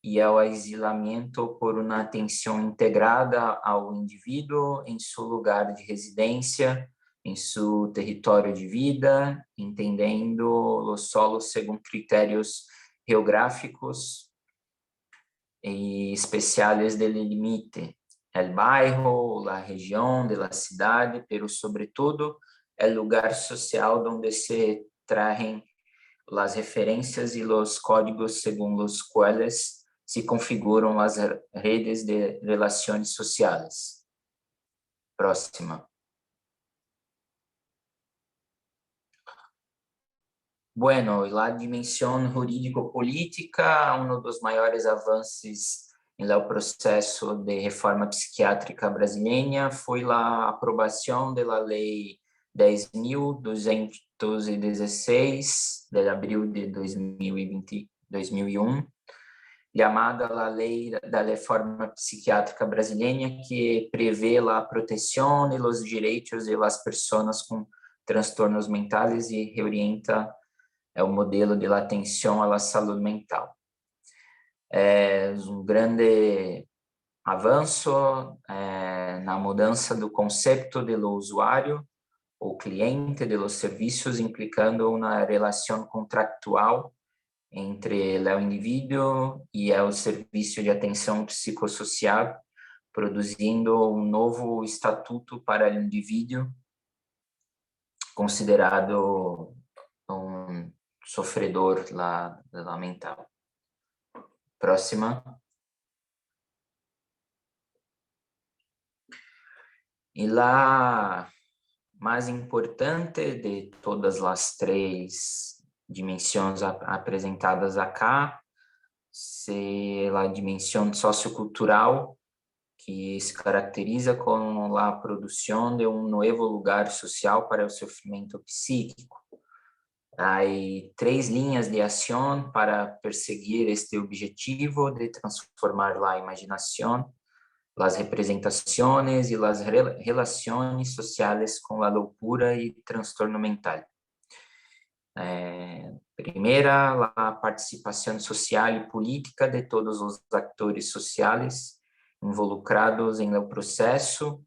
e ao isolamento por uma atenção integrada ao indivíduo em seu lugar de residência, em seu território de vida, entendendo os solos segundo critérios geográficos e especiais do limite. El bairro, la região de la cidade, pero sobretudo el lugar social donde se traem las referências e los códigos según los cuales se configuram las redes de relações sociais. Próxima. Bueno, la dimensão jurídico-política, um dos maiores avanços no processo de reforma psiquiátrica brasileira foi a aprovação da Lei 10.216 de abril de 2001, chamada a Lei da Reforma Psiquiátrica Brasileira, que prevê a proteção e os direitos das pessoas com transtornos mentais e reorienta o modelo de atenção à saúde mental. É um grande avanço na mudança do conceito do usuário ou cliente de los serviços, implicando uma relação contractual entre o indivíduo e o serviço de atenção psicossocial, produzindo um novo estatuto para o indivíduo, considerado um sofredor lá mental. Próxima. E lá mais importante de todas as três dimensões apresentadas acá, é a dimensão sociocultural, que se caracteriza com a produção de um novo lugar social para o sofrimento psíquico. Há três linhas de ação para perseguir este objetivo de transformar a imaginação, as representações e as relações sociais com a loucura e transtorno mental. Primeira, a participação social e política de todos os atores sociais involucrados em o processo.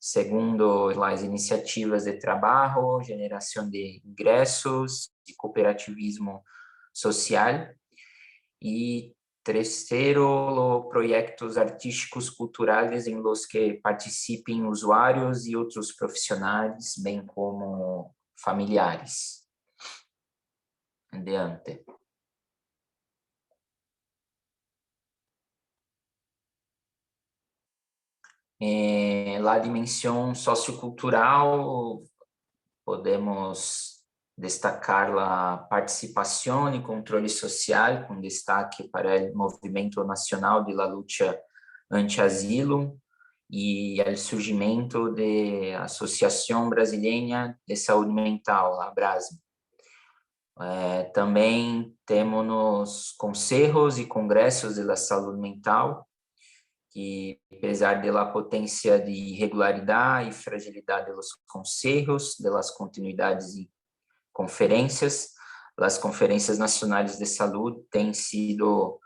Segundo, as iniciativas de trabalho, geração de ingressos e cooperativismo social. E terceiro, projetos artísticos culturais em los que participem usuários e outros profissionais, bem como familiares. Adiante. A dimensão sociocultural, podemos destacar a participação e controle social, com destaque para o Movimento Nacional de la Lucha Anti-Asilo e o surgimento da Associação Brasileira de Saúde Mental, a ABRASME. Também temos nos conselhos e congressos de saúde mental, que, apesar da potência de irregularidade e fragilidade dos conselhos, das continuidades e conferências, as conferências nacionais de saúde têm sido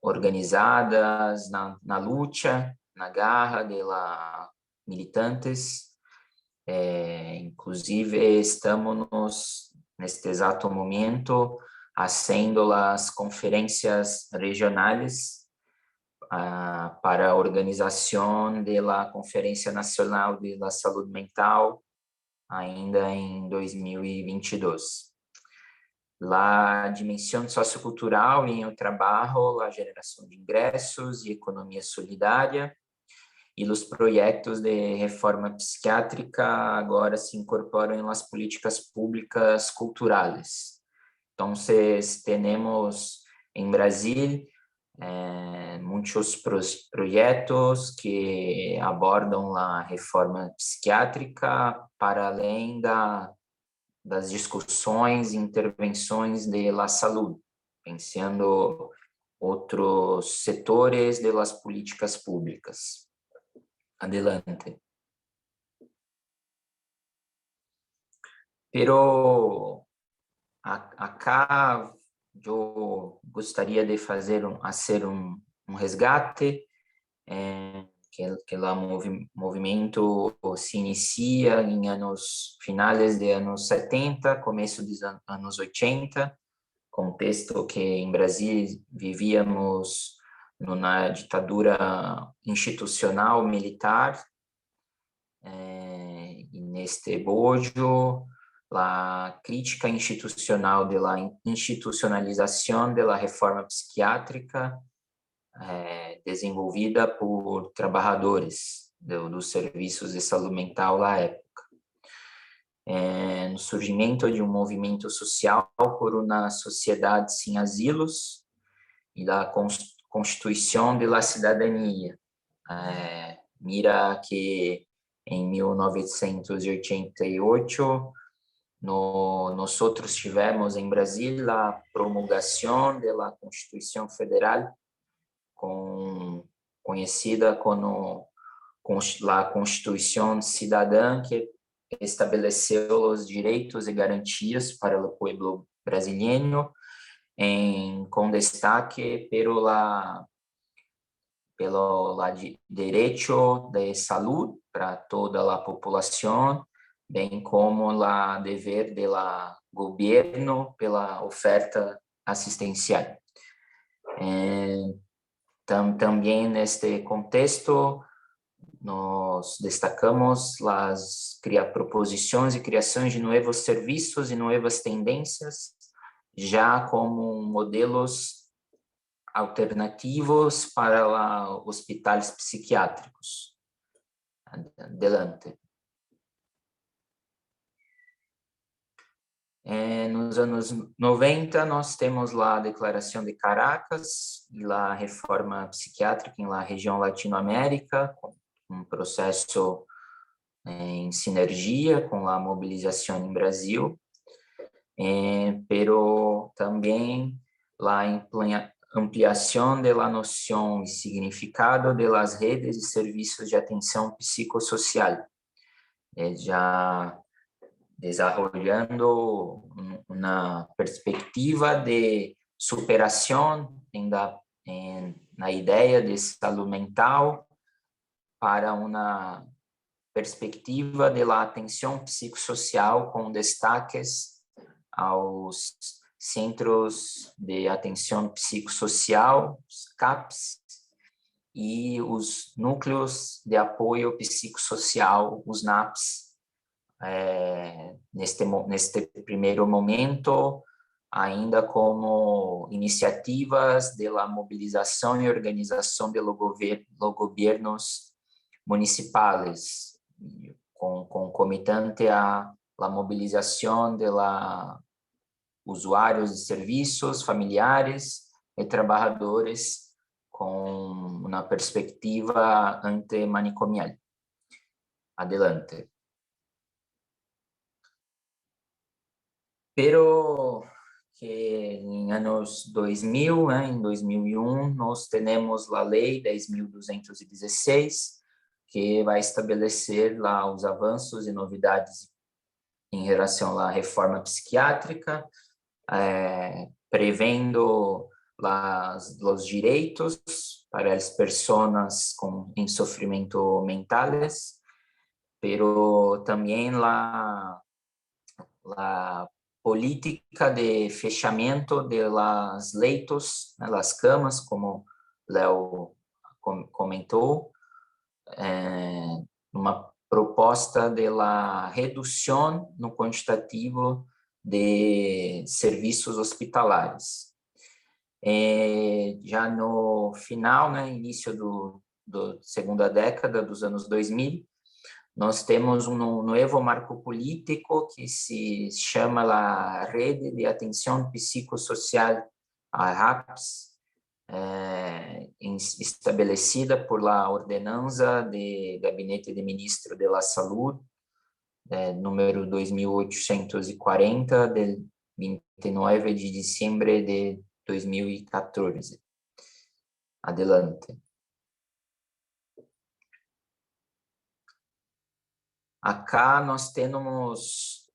organizadas na luta, na garra de militantes. Inclusive, estamos, neste exato momento, fazendo as conferências regionais para a organização da Conferência Nacional de Saúde Mental, ainda em 2022. A dimensão sociocultural em o trabalho, a geração de ingressos e economia solidária, e os projetos de reforma psiquiátrica agora se incorporam nas políticas públicas culturais. Então, temos em Brasil muitos projetos que abordam a reforma psiquiátrica para além das discussões e intervenções da saúde, pensando outros setores das políticas públicas. Adelante. Pero acá eu gostaria de fazer um resgate, que o movimento se inicia em finais de anos 70, começo dos anos 80, contexto que em Brasil vivíamos numa ditadura institucional militar, e neste bojo, a crítica institucional da institucionalização da reforma psiquiátrica desenvolvida por trabalhadores dos serviços de saúde mental na época. No surgimento de um movimento social por uma sociedade sem asilos e da Constituição da Cidadania. Mira que em 1988 nós tivemos em Brasil a promulgação da Constituição Federal, conhecida como a Constituição Cidadã, que estabeleceu os direitos e garantias para o povo brasileiro, com destaque pelo direito de saúde para toda a população, bem como o dever do governo pela oferta assistencial. Também neste contexto, nós destacamos as proposições e criações de novos serviços e novas tendências já como modelos alternativos para hospitais psiquiátricos. Adelante. Nos anos 90, nós temos lá a Declaração de Caracas e lá a reforma psiquiátrica em lá região Latinoamérica, com um processo em sinergia com a mobilização em Brasil, pero também la ampliação de la noção e significado de las redes de serviços de atenção psicossocial, já desarrollando uma perspectiva de superação na ideia de saúde mental para uma perspectiva de la atenção psicossocial com destaques aos centros de atenção psicossocial, os CAPs, e os núcleos de apoio psicossocial, os NAPs. Neste primeiro momento, ainda como iniciativas de la mobilização e organização de los governos municipais, concomitante a la mobilização de usuários de serviços, familiares e trabalhadores com uma perspectiva antimanicomial. Adelante. Pero que em anos 2000, em 2001, nós temos a Lei 10.216, que vai estabelecer lá os avanços e novidades em relação à reforma psiquiátrica, prevendo os direitos para as pessoas em sofrimento mentales, pero também a política de fechamento de las leitos, las camas, como Léo comentou, uma proposta de la redução no quantitativo de serviços hospitalares. Já no final, início da segunda década dos anos 2000, nós temos um novo marco político que se chama a Rede de Atenção Psicossocial, a RAPS, estabelecida por la Ordenança de Gabinete de Ministro de la Saúde, número 2840, de 29 de dezembro de 2014. Adelante. Acá nós temos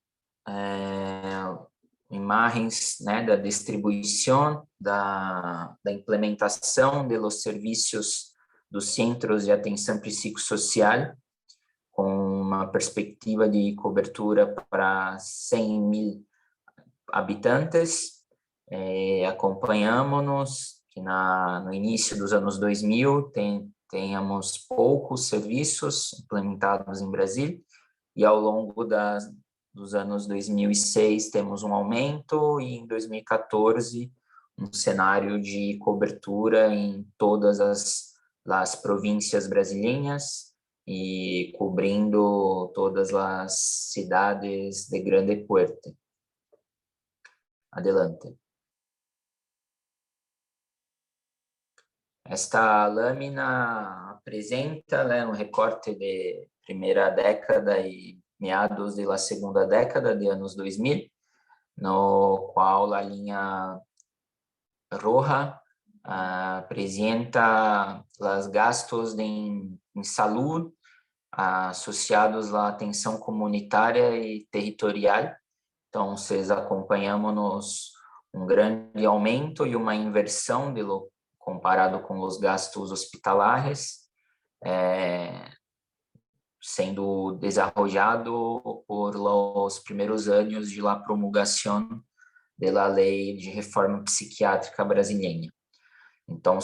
imagens da distribuição, da implementação dos serviços dos centros de atenção psicossocial, com uma perspectiva de cobertura para 100.000 habitantes. Acompanhamos que no início dos anos 2000 tenhamos poucos serviços implementados em Brasília, e ao longo dos anos 2006 temos um aumento, e em 2014 um cenário de cobertura em todas as províncias brasileiras e cobrindo todas as cidades de grande porte. Adelante. Esta lâmina apresenta um recorte de primeira década e meados da segunda década de anos 2000, no qual a linha roja apresenta os gastos em saúde associados à atenção comunitária e territorial. Então, vocês acompanhamos um grande aumento e uma inversão comparado com os gastos hospitalares, sendo desenvolvido por os primeiros anos de la promulgação da Lei de Reforma Psiquiátrica Brasileira. Então,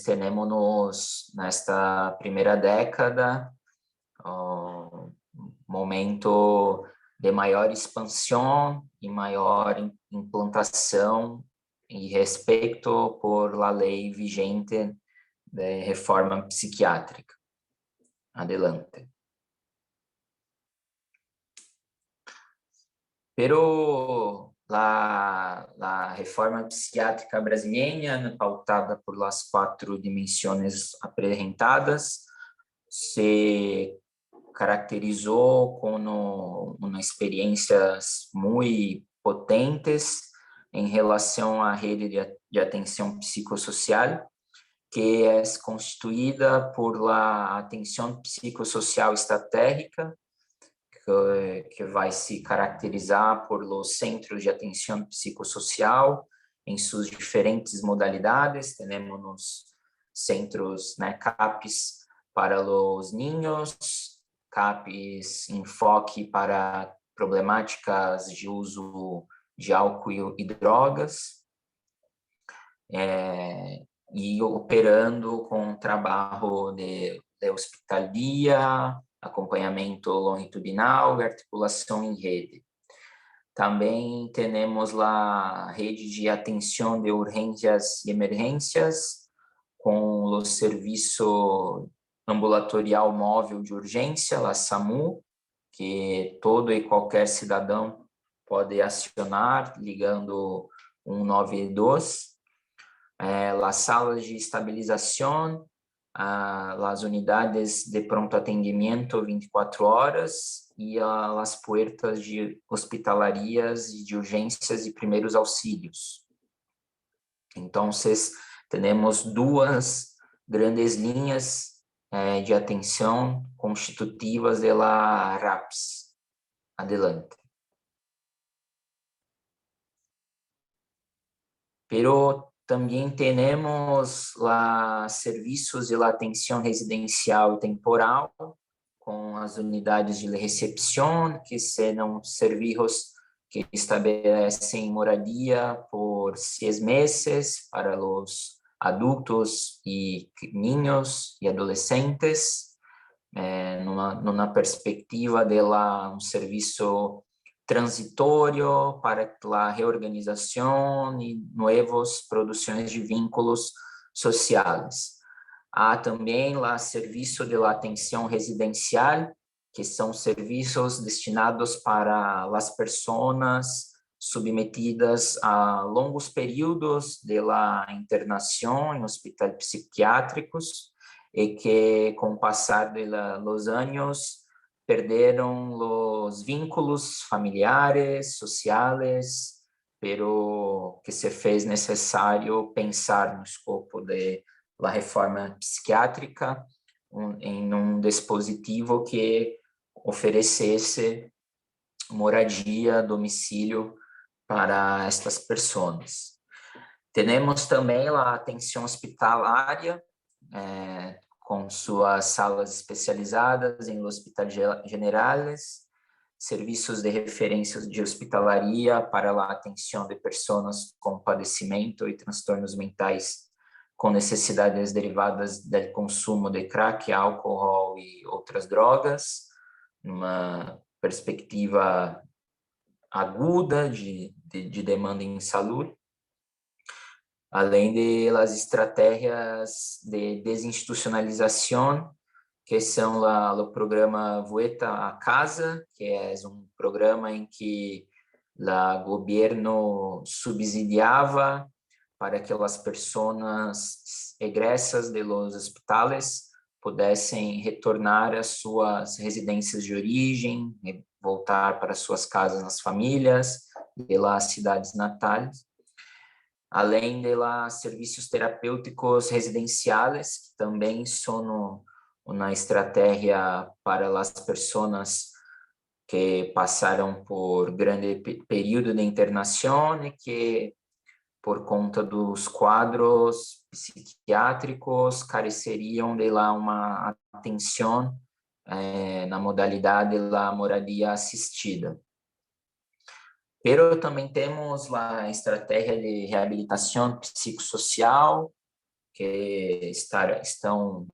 temos nesta primeira década um momento de maior expansão e maior implantação e respeito por la lei vigente de reforma psiquiátrica. Adelante. Pero la reforma psiquiátrica brasileña, pautada por las 4 dimensões apresentadas, se caracterizou com experiências muito potentes em relação à rede de atenção psicossocial, que é constituída por la atenção psicossocial estratégica, que vai se caracterizar por los centros de atenção psicossocial em suas diferentes modalidades. Temos os centros, né, CAPs para os niños, CAPs enfoque para problemáticas de uso de álcool e drogas, e operando com trabalho de hospitalia, acompanhamento longitudinal e articulação em rede. Também temos a rede de atenção de urgências e emergências, com o serviço ambulatorial móvel de urgência, a SAMU, que todo e qualquer cidadão pode acionar ligando 192. As salas de estabilização, as unidades de pronto atendimento 24 horas e as puertas de hospitalarias e de urgências e primeiros auxílios. Então, temos 2 grandes linhas de atenção constitutivas da RAPS. Adelante. Pero também temos lá serviços de atenção residencial e temporal, com as unidades de recepção, que serão serviços que estabelecem moradia por 6 meses para os adultos e niños e adolescentes, numa perspectiva de um serviço transitório para a reorganização e novas produções de vínculos sociais. Há também o serviço de atenção residencial, que são serviços destinados para as pessoas submetidas a longos períodos de internação em hospitais psiquiátricos e que, com o passar dos anos, perderam os vínculos familiares, sociais, pero que se fez necessário pensar no escopo da reforma psiquiátrica em dispositivo que oferecesse moradia, domicílio para estas pessoas. Temos também a atenção hospitalária, com suas salas especializadas em hospitais generais, serviços de referência de hospitalaria para a atenção de pessoas com padecimento e transtornos mentais com necessidades derivadas do consumo de crack, álcool e outras drogas, numa perspectiva aguda de demanda em saúde, além das estratégias de desinstitucionalização, que são o programa Vuelta a Casa, que é programa em que o governo subsidiava para que as pessoas egressas de los hospitales pudessem retornar às suas residências de origem, voltar para suas casas nas famílias e las cidades natais, além de serviços terapêuticos residenciais, que também são uma estratégia para as pessoas que passaram por grande período de internação e que, por conta dos quadros psiquiátricos, careceriam de uma atenção na modalidade da moradia assistida. Pero também temos a estratégia de reabilitação psicossocial, que estão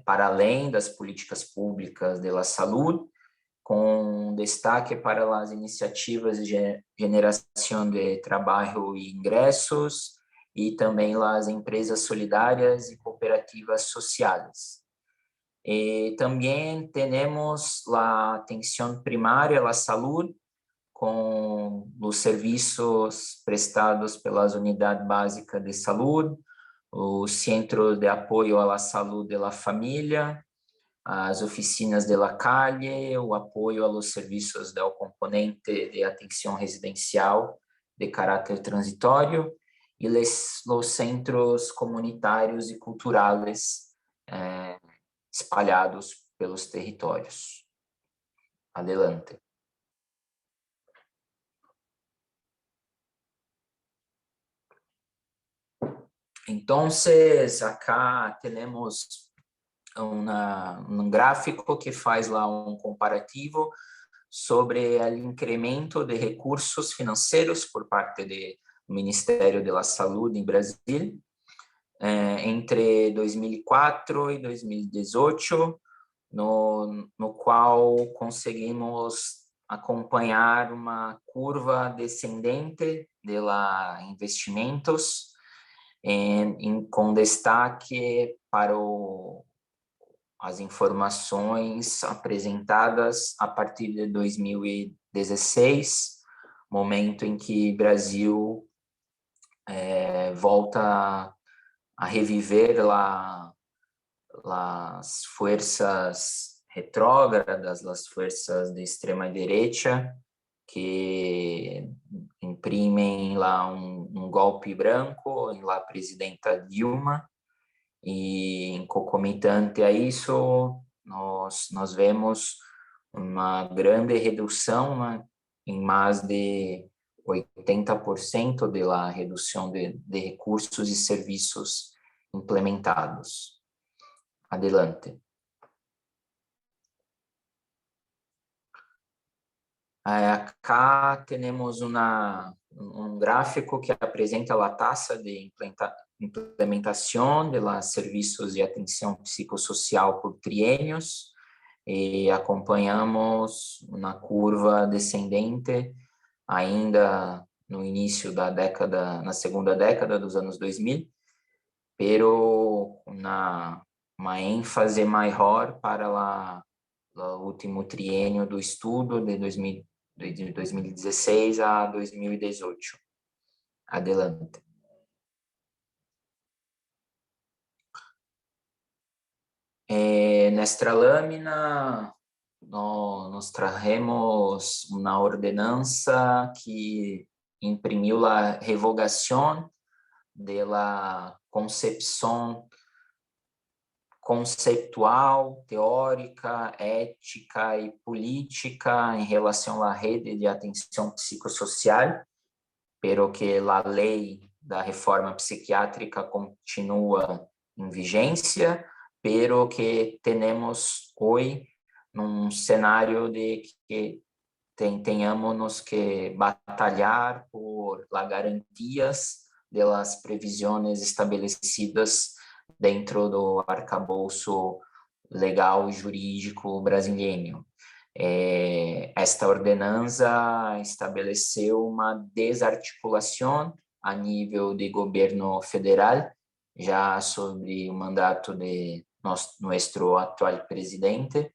para além das políticas públicas de saúde, com destaque para as iniciativas de geração de trabalho e ingressos, e também as empresas solidárias e cooperativas sociais. Também temos a atenção primária à saúde, com os serviços prestados pelas unidades básicas de saúde, o Centro de Apoio à Saúde da Família, as oficinas de la calle, o apoio aos serviços do componente de atenção residencial de caráter transitório e os centros comunitários e culturais espalhados pelos territórios. Adelante. Então, acá temos gráfico que faz lá comparativo sobre o incremento de recursos financeiros por parte do Ministério da Saúde em Brasil entre 2004 e 2018, no qual conseguimos acompanhar uma curva descendente de investimentos, com destaque para as informações apresentadas a partir de 2016, momento em que o Brasil volta a reviver as forças retrógradas, as forças de extrema-direita, que imprimem lá um golpe branco em la presidenta Dilma, e em concomitante a isso nós vemos uma grande redução, em mais de 80% da redução de recursos e serviços implementados. Adelante. Acá temos gráfico que apresenta a taxa de implementação de serviços de atenção psicossocial por triênios, e acompanhamos uma curva descendente ainda no início da década, na segunda década dos anos 2000, pero uma ênfase maior para o último triênio do estudo de 2016 a 2018. Adelante. Nesta lâmina, nós trajemos uma ordenança que imprimiu a revogação da concepção conceptual, teórica, ética e política em relação à rede de atenção psicossocial, pero que a lei da reforma psiquiátrica continua em vigência, pero que temos hoje num cenário de que tenhamos que batalhar por garantias das previsões estabelecidas dentro do arcabouço legal e jurídico brasileiro. Esta ordenança estabeleceu uma desarticulação a nível de governo federal, já sobre o mandato de nosso atual presidente,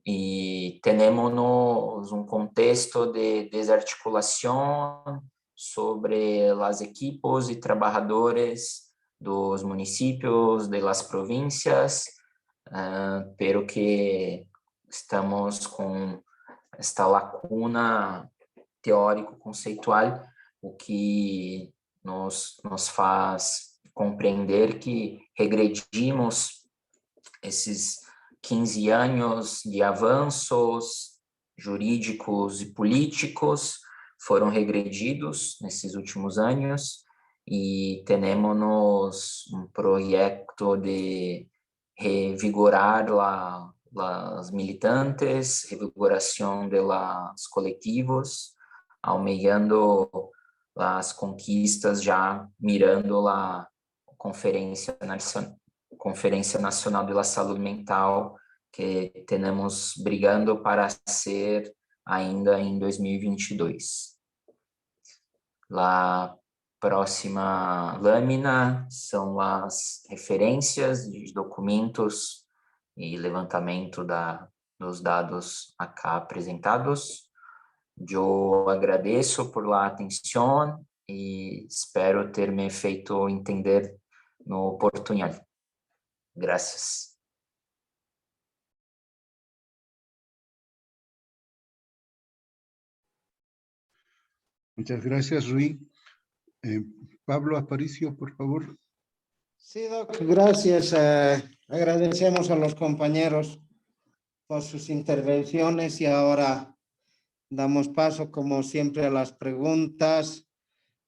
e temos contexto de desarticulação sobre as equipes e trabalhadores dos municípios, de las províncias, pero que estamos com esta lacuna teórico-conceitual, o que nos faz compreender que regredimos esses 15 anos de avanços jurídicos e políticos, foram regredidos nesses últimos anos, e temos projeto de revigorar as militantes, revigoração de los coletivos, almejando as conquistas, já mirando a Conferência Nacional de Saúde Mental, que tenemos brigando para hacer ainda em 2022. La próxima lâmina são as referências de documentos e levantamento dos dados acá apresentados. Eu agradeço por la atenção e espero ter me feito entender no oportunidade. Gracias. Muchas gracias, Rui. Pablo Aparicio, por favor. Sí, Doc, gracias. Agradecemos a los compañeros por sus intervenciones y ahora damos paso, como siempre, a las preguntas.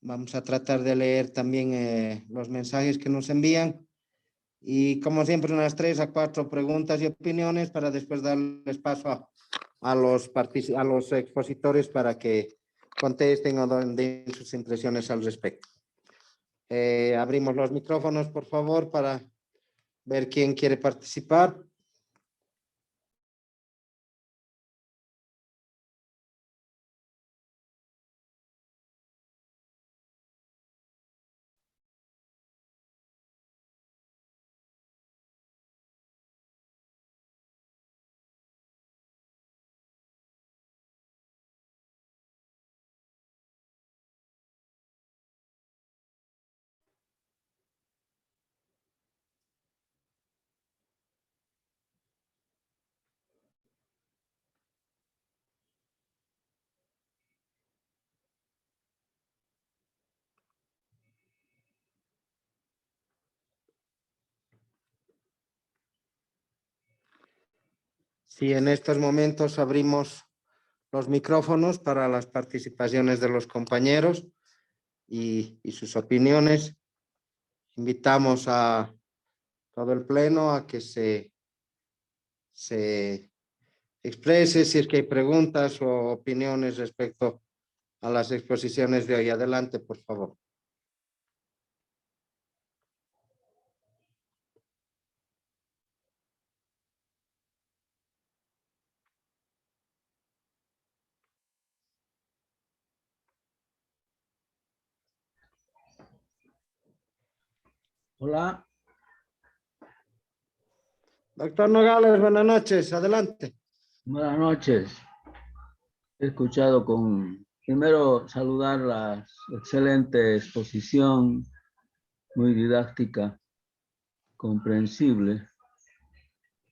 Vamos a tratar de leer también los mensajes que nos envían y, como siempre, unas 3 a 4 preguntas y opiniones para después darles paso a los expositores para que contesten o den sus impresiones al respecto. Abrimos los micrófonos, por favor, para ver quién quiere participar. Sí, en estos momentos abrimos los micrófonos para las participaciones de los compañeros y sus opiniones. Invitamos a todo el pleno a que se exprese si es que hay preguntas o opiniones respecto a las exposiciones de hoy. Adelante, por favor. Hola. Doctor Nogales, buenas noches. Adelante. Buenas noches. He escuchado primero saludar la excelente exposición, muy didáctica, comprensible,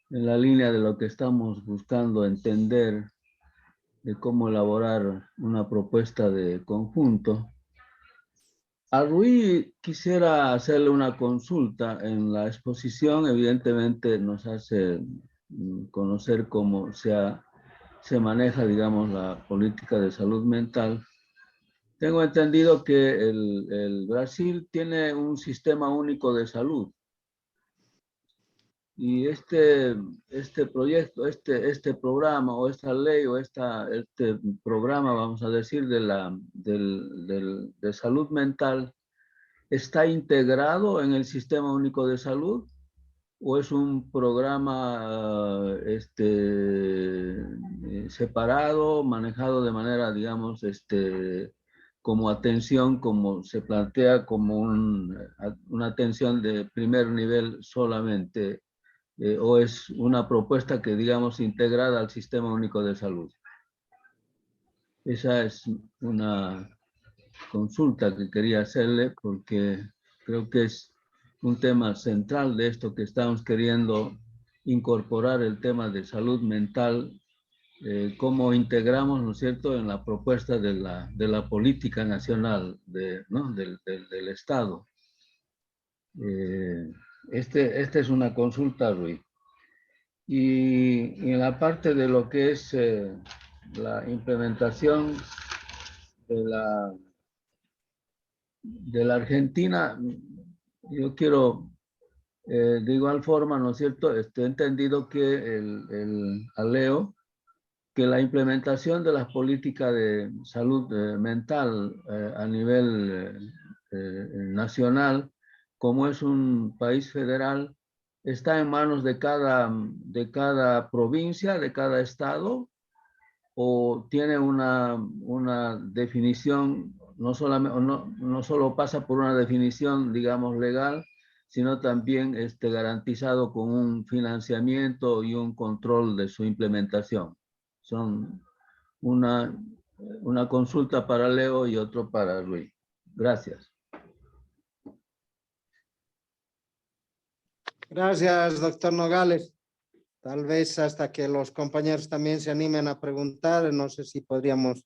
en la línea de lo que estamos buscando entender de cómo elaborar una propuesta de conjunto. A Rui quisiera hacerle una consulta. En la exposición evidentemente nos hace conocer cómo se maneja, digamos, la política de salud mental. Tengo entendido que el Brasil tiene un sistema único de salud. Y este proyecto, este programa o esta ley o este programa, vamos a decir, de salud mental, ¿está integrado en el Sistema Único de Salud? ¿O es un programa separado, manejado de manera, digamos, como atención, como se plantea como una atención de primer nivel solamente? ¿O es una propuesta que, digamos, integrada al Sistema Único de Salud? Esa es una consulta que quería hacerle porque creo que es un tema central de esto que estamos queriendo incorporar, el tema de salud mental, cómo integramos, ¿no es cierto?, en la propuesta de la política nacional ¿no?, del Estado. Esta es una consulta, Rui. Y en la parte de lo que es la implementación de la Argentina, yo quiero, de igual forma, ¿no es cierto?, he entendido que el Aleo, que la implementación de las políticas de salud mental a nivel nacional, como es un país federal, está en manos de cada provincia, de cada estado, o tiene una definición, no solo pasa por una definición, digamos, legal, sino también garantizado con un financiamiento y un control de su implementación. Son una consulta para Leo y otro para Luis. Gracias. Gracias, doctor Nogales. Tal vez hasta que los compañeros también se animen a preguntar, no sé si podríamos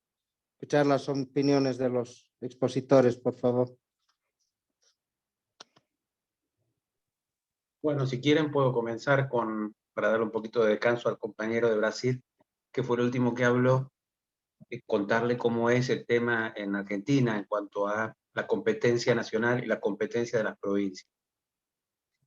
escuchar las opiniones de los expositores, por favor. Bueno, si quieren puedo comenzar para darle un poquito de descanso al compañero de Brasil, que fue el último que habló, contarle cómo es el tema en Argentina en cuanto a la competencia nacional y la competencia de las provincias.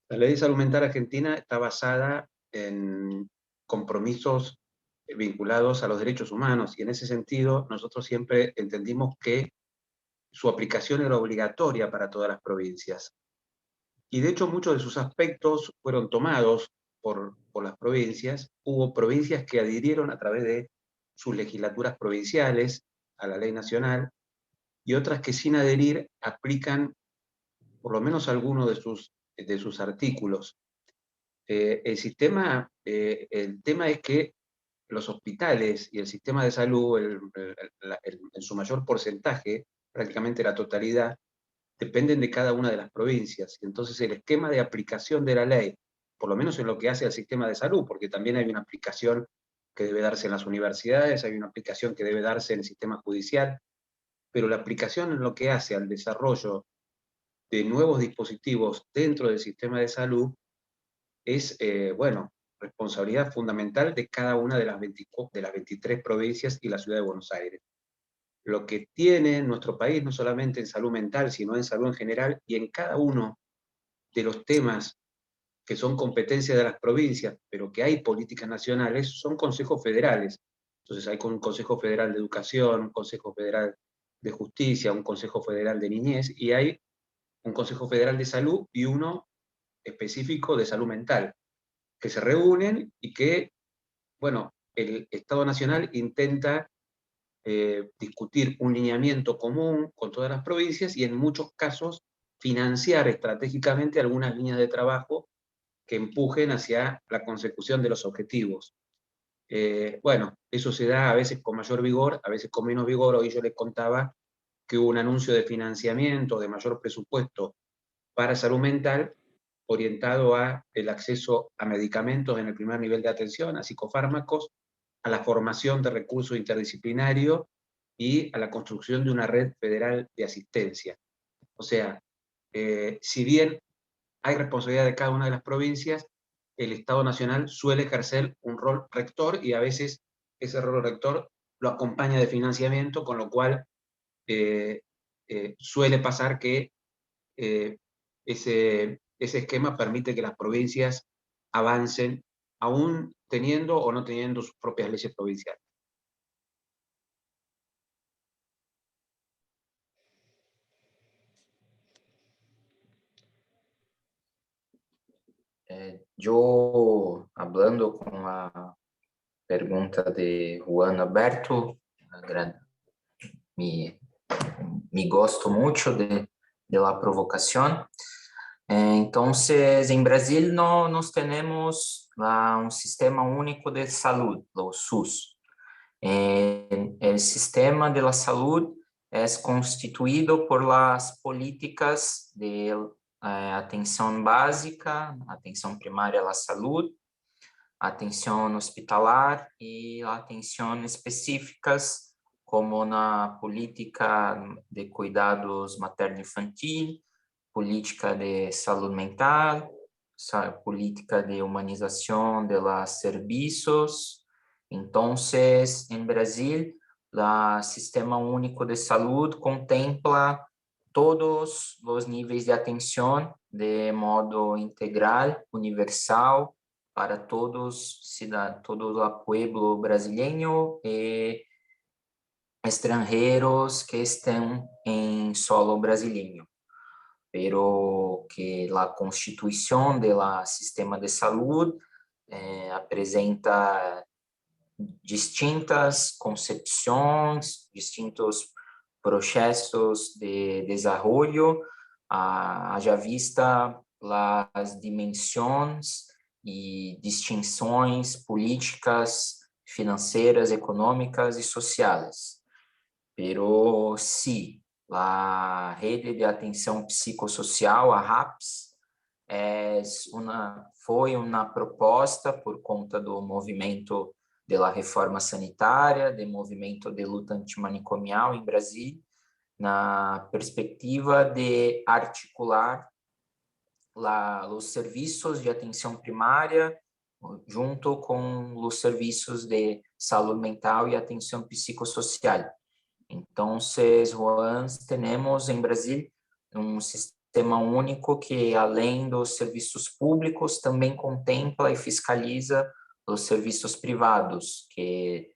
La Ley de Salud Mental Argentina está basada en compromisos vinculados a los derechos humanos, y en ese sentido nosotros siempre entendimos que su aplicación era obligatoria para todas las provincias. Y de hecho muchos de sus aspectos fueron tomados por las provincias. Hubo provincias que adhirieron a través de sus legislaturas provinciales a la ley nacional, y otras que sin adherir aplican por lo menos algunos de sus artículos. El tema es que los hospitales y el sistema de salud, en su mayor porcentaje, prácticamente la totalidad, dependen de cada una de las provincias. Entonces el esquema de aplicación de la ley, por lo menos en lo que hace al sistema de salud, porque también hay una aplicación que debe darse en las universidades, hay una aplicación que debe darse en el sistema judicial, pero la aplicación en lo que hace al desarrollo de nuevos dispositivos dentro del sistema de salud es, bueno, responsabilidad fundamental de cada una de las 23 provincias y la ciudad de Buenos Aires. Lo que tiene nuestro país, no solamente en salud mental, sino en salud en general, y en cada uno de los temas que son competencia de las provincias, pero que hay políticas nacionales, son consejos federales. Entonces hay un Consejo Federal de Educación, un Consejo Federal de Justicia, un Consejo Federal de Niñez, y hay un Consejo Federal de Salud y uno específico de salud mental, que se reúnen y que, bueno, el Estado Nacional intenta discutir un lineamiento común con todas las provincias y en muchos casos financiar estratégicamente algunas líneas de trabajo que empujen hacia la consecución de los objetivos. Bueno, eso se da a veces con mayor vigor, a veces con menos vigor. Hoy yo les contaba que hubo un anuncio de financiamiento, de mayor presupuesto para salud mental, orientado a el acceso a medicamentos en el primer nivel de atención, a psicofármacos, a la formación de recursos interdisciplinarios y a la construcción de una red federal de asistencia. O sea, si bien hay responsabilidad de cada una de las provincias, el Estado Nacional suele ejercer un rol rector, y a veces ese rol rector lo acompaña de financiamiento, con lo cual suele pasar que ese esquema permite que las provincias avancen, aún teniendo o no teniendo sus propias leyes provinciales. Yo, hablando con la pregunta de Juan Alberto, me gosto mucho de la provocación. Entonces, en Brasil no nos tenemos un sistema único de salud, o SUS. El sistema de la salud es constituido por las políticas de atención básica, atención primaria a la salud, atención hospitalar y atención específicas, como na política de cuidados materno-infantil, política de salud mental, política de humanización de los servicios. Entonces, en Brasil, el Sistema Único de Salud contempla todos os níveis de atenção de modo integral, universal, para todos todo o pueblo brasileño e estrangeiros que estão em solo brasileño. pero que la constitución del sistema de salud apresenta distintas concepções, distintos processos de desenvolvimento, haja vista as dimensões e distinções políticas, financeiras, econômicas e sociais. Pero sí, a rede de atenção psicossocial, a RAPS, foi uma proposta por conta do movimento da reforma sanitária, do movimento de luta antimanicomial em Brasília, na perspectiva de articular os serviços de atenção primária junto com os serviços de saúde mental e atenção psicossocial. Então, Juan, temos em Brasília sistema único que, além dos serviços públicos, também contempla e fiscaliza os serviços privados, que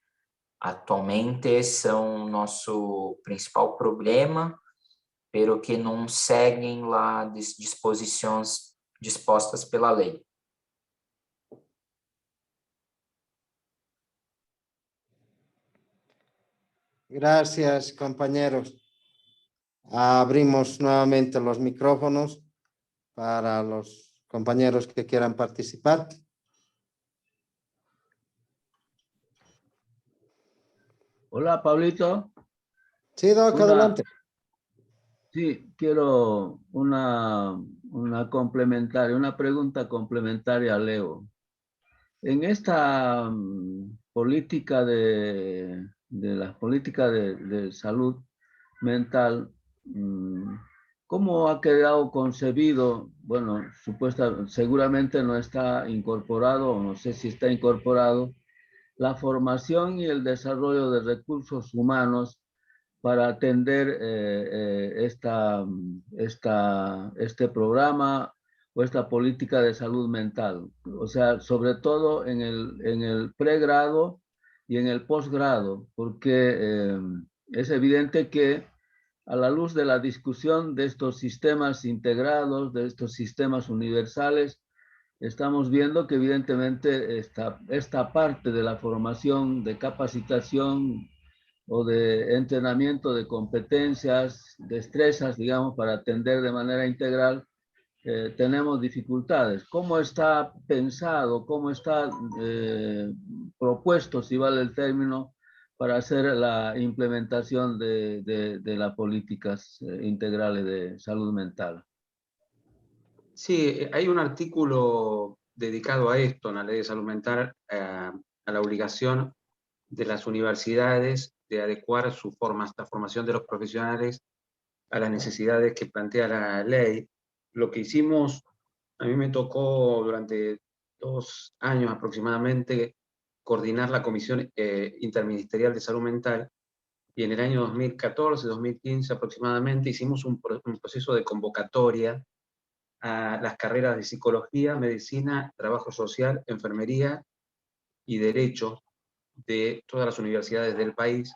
atualmente são nosso principal problema, pero que não seguem as disposições dispostas pela lei. Gracias, compañeros. Abrimos nuevamente los micrófonos para los compañeros que quieran participar. Hola, Pablito. Sí, Doc, adelante. Sí, quiero una pregunta complementaria a Leo. En esta política de salud mental, ¿cómo ha quedado concebido? Bueno, seguramente no está incorporado, no sé si está incorporado, la formación y el desarrollo de recursos humanos para atender este programa o esta política de salud mental. O sea, sobre todo en el pregrado y en el posgrado, porque es evidente que a la luz de la discusión de estos sistemas integrados, de estos sistemas universales, estamos viendo que evidentemente esta parte de la formación, de capacitación o de entrenamiento de competencias, destrezas, digamos, para atender de manera integral, tenemos dificultades. ¿Cómo está pensado, cómo está propuesto, si vale el término, para hacer la implementación de las políticas integrales de salud mental? Sí, hay un artículo dedicado a esto en la Ley de Salud Mental, a la obligación de las universidades de adecuar la formación de los profesionales a las necesidades que plantea la ley. Lo que hicimos, a mí me tocó durante 2 años aproximadamente coordinar la Comisión Interministerial de Salud Mental, y en el año 2014, 2015 aproximadamente hicimos un proceso de convocatoria a las carreras de psicología, medicina, trabajo social, enfermería y derecho de todas las universidades del país,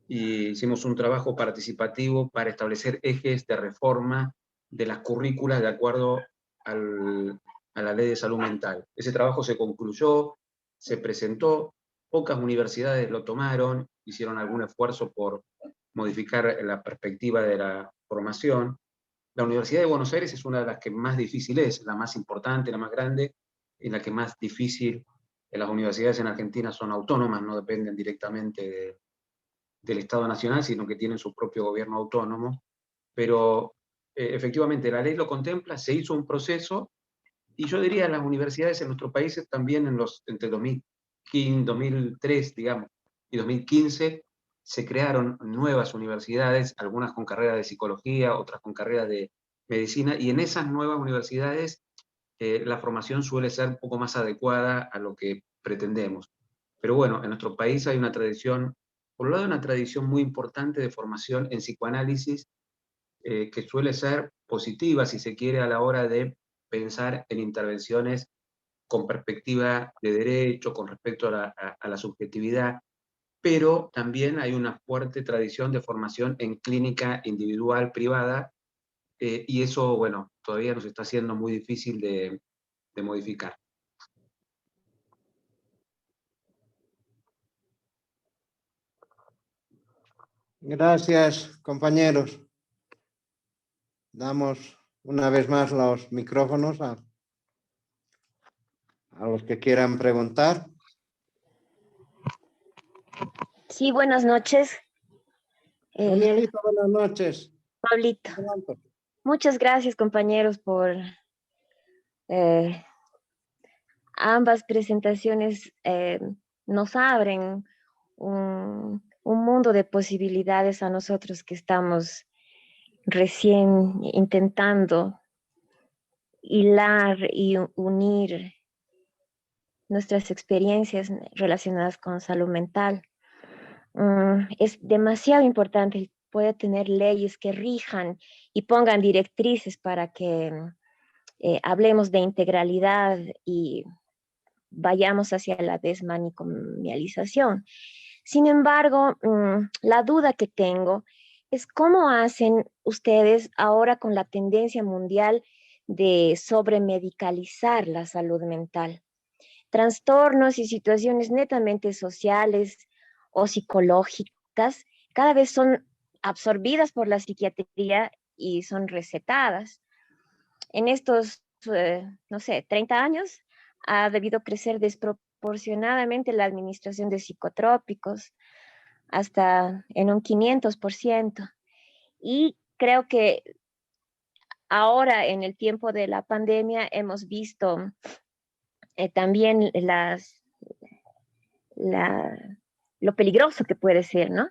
y hicimos un trabajo participativo para establecer ejes de reforma de las currículas de acuerdo a la Ley de Salud Mental. Ese trabajo se concluyó, se presentó, pocas universidades lo tomaron, hicieron algún esfuerzo por modificar la perspectiva de la formación. La Universidad de Buenos Aires es una de las que más difícil es, la más importante, la más grande, y la que más difícil. Las universidades en Argentina son autónomas, no dependen directamente del Estado Nacional, sino que tienen su propio gobierno autónomo. Pero efectivamente la ley lo contempla, se hizo un proceso, y yo diría las universidades en nuestro país también entre 2003, digamos, y 2015, se crearon nuevas universidades, algunas con carrera de psicología, otras con carrera de medicina, y en esas nuevas universidades la formación suele ser un poco más adecuada a lo que pretendemos. Pero bueno, en nuestro país hay una tradición, por un lado una tradición muy importante de formación en psicoanálisis, que suele ser positiva, si se quiere, a la hora de pensar en intervenciones con perspectiva de derecho, con respecto a la subjetividad, pero también hay una fuerte tradición de formación en clínica individual, privada, y eso, bueno, todavía nos está haciendo muy difícil de modificar. Gracias, compañeros. Damos una vez más los micrófonos a los que quieran preguntar. Sí, buenas noches. Danielito, buenas noches. Pablito. Adelante. Muchas gracias, compañeros, por ambas presentaciones. Nos abren un mundo de posibilidades a nosotros que estamos recién intentando hilar y unir nuestras experiencias relacionadas con salud mental. Es demasiado importante poder tener leyes que rijan y pongan directrices para que hablemos de integralidad y vayamos hacia la desmanicomialización. Sin embargo, la duda que tengo es cómo hacen ustedes ahora con la tendencia mundial de sobremedicalizar la salud mental. Trastornos y situaciones netamente sociales o psicológicas cada vez son absorbidas por la psiquiatría y son recetadas. En estos, no sé, 30 años ha debido crecer desproporcionadamente la administración de psicotrópicos hasta en un 500%. Y creo que ahora en el tiempo de la pandemia hemos visto también lo peligroso que puede ser, ¿no?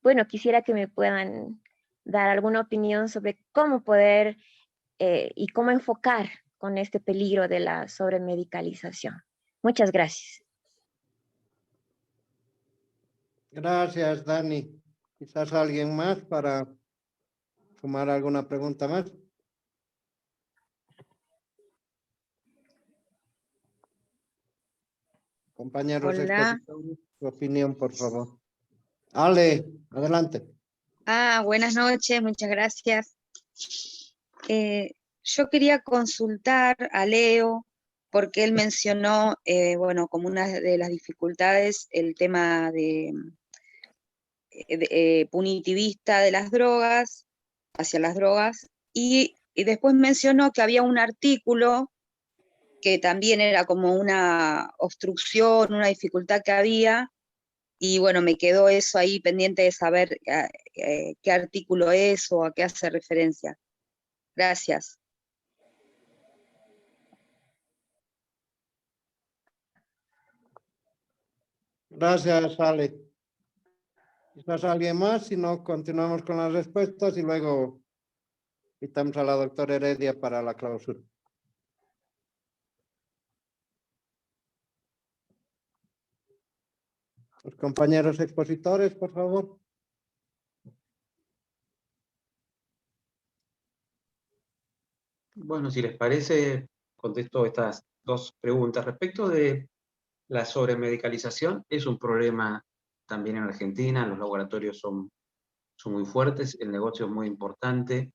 Bueno, quisiera que me puedan dar alguna opinión sobre cómo poder y cómo enfocar con este peligro de la sobremedicalización. Muchas gracias. Gracias, Dani. Quizás alguien más para tomar alguna pregunta más. Compañeros expositores, su opinión, por favor. Ale, adelante. Buenas noches, muchas gracias. Yo quería consultar a Leo porque él mencionó, bueno, como una de las dificultades el tema de punitivista de las drogas, hacia las drogas, y después mencionó que había un artículo que también era como una obstrucción, una dificultad que había, y bueno, me quedó eso ahí pendiente de saber qué artículo es o a qué hace referencia. Gracias. Gracias, Ale. Quizás alguien más, si no, continuamos con las respuestas y luego invitamos a la doctora Heredia para la clausura. Los compañeros expositores, por favor. Bueno, si les parece, contesto estas dos preguntas. Respecto de la sobremedicalización, es un problema también en Argentina, los laboratorios son muy fuertes, el negocio es muy importante.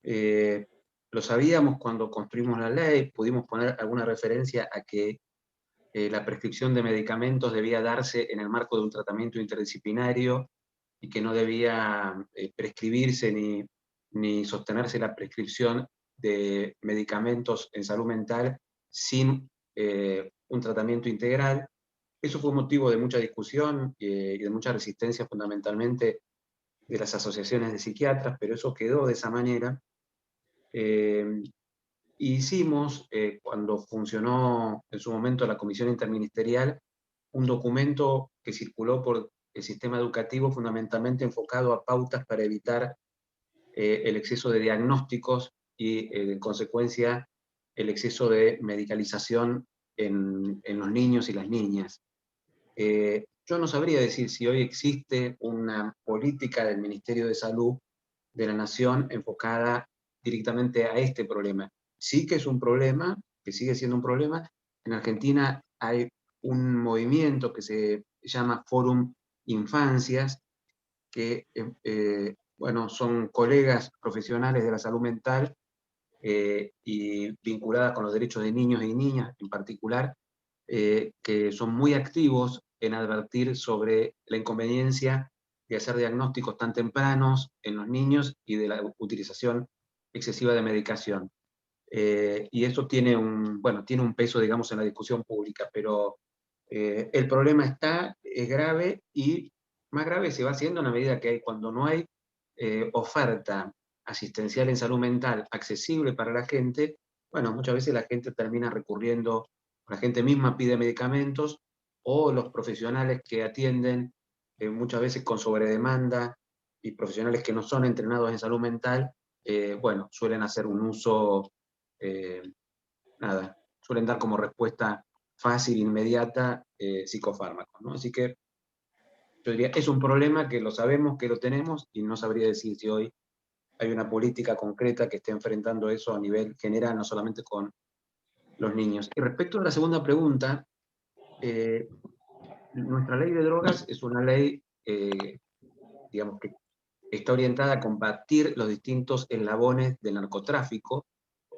Lo sabíamos cuando construimos la ley, pudimos poner alguna referencia a que la prescripción de medicamentos debía darse en el marco de un tratamiento interdisciplinario y que no debía prescribirse ni sostenerse la prescripción de medicamentos en salud mental sin un tratamiento integral. Eso fue motivo de mucha discusión y de mucha resistencia fundamentalmente de las asociaciones de psiquiatras, pero eso quedó de esa manera. Hicimos, cuando funcionó en su momento la Comisión Interministerial, un documento que circuló por el sistema educativo fundamentalmente enfocado a pautas para evitar el exceso de diagnósticos y, en consecuencia, el exceso de medicalización en los niños y las niñas. Yo no sabría decir si hoy existe una política del Ministerio de Salud de la Nación enfocada directamente a este problema. Sí que es un problema, que sigue siendo un problema. En Argentina hay un movimiento que se llama Fórum Infancias, que bueno, son colegas profesionales de la salud mental y vinculadas con los derechos de niños y niñas en particular, que son muy activos en advertir sobre la inconveniencia de hacer diagnósticos tan tempranos en los niños y de la utilización excesiva de medicación. Y eso tiene un peso, digamos, en la discusión pública, pero el problema es grave, y más grave se va haciendo a medida que cuando no hay oferta asistencial en salud mental accesible para la gente, bueno, muchas veces la gente termina recurriendo, la gente misma pide medicamentos, o los profesionales que atienden, muchas veces con sobredemanda, y profesionales que no son entrenados en salud mental, bueno, suelen hacer un uso, suelen dar como respuesta fácil, inmediata, psicofármacos, ¿no? Así que yo diría, es un problema que lo sabemos, que lo tenemos, y no sabría decir si hoy hay una política concreta que esté enfrentando eso a nivel general, no solamente con los niños. Y respecto a la segunda pregunta, nuestra ley de drogas es una ley, digamos, que está orientada a combatir los distintos eslabones del narcotráfico,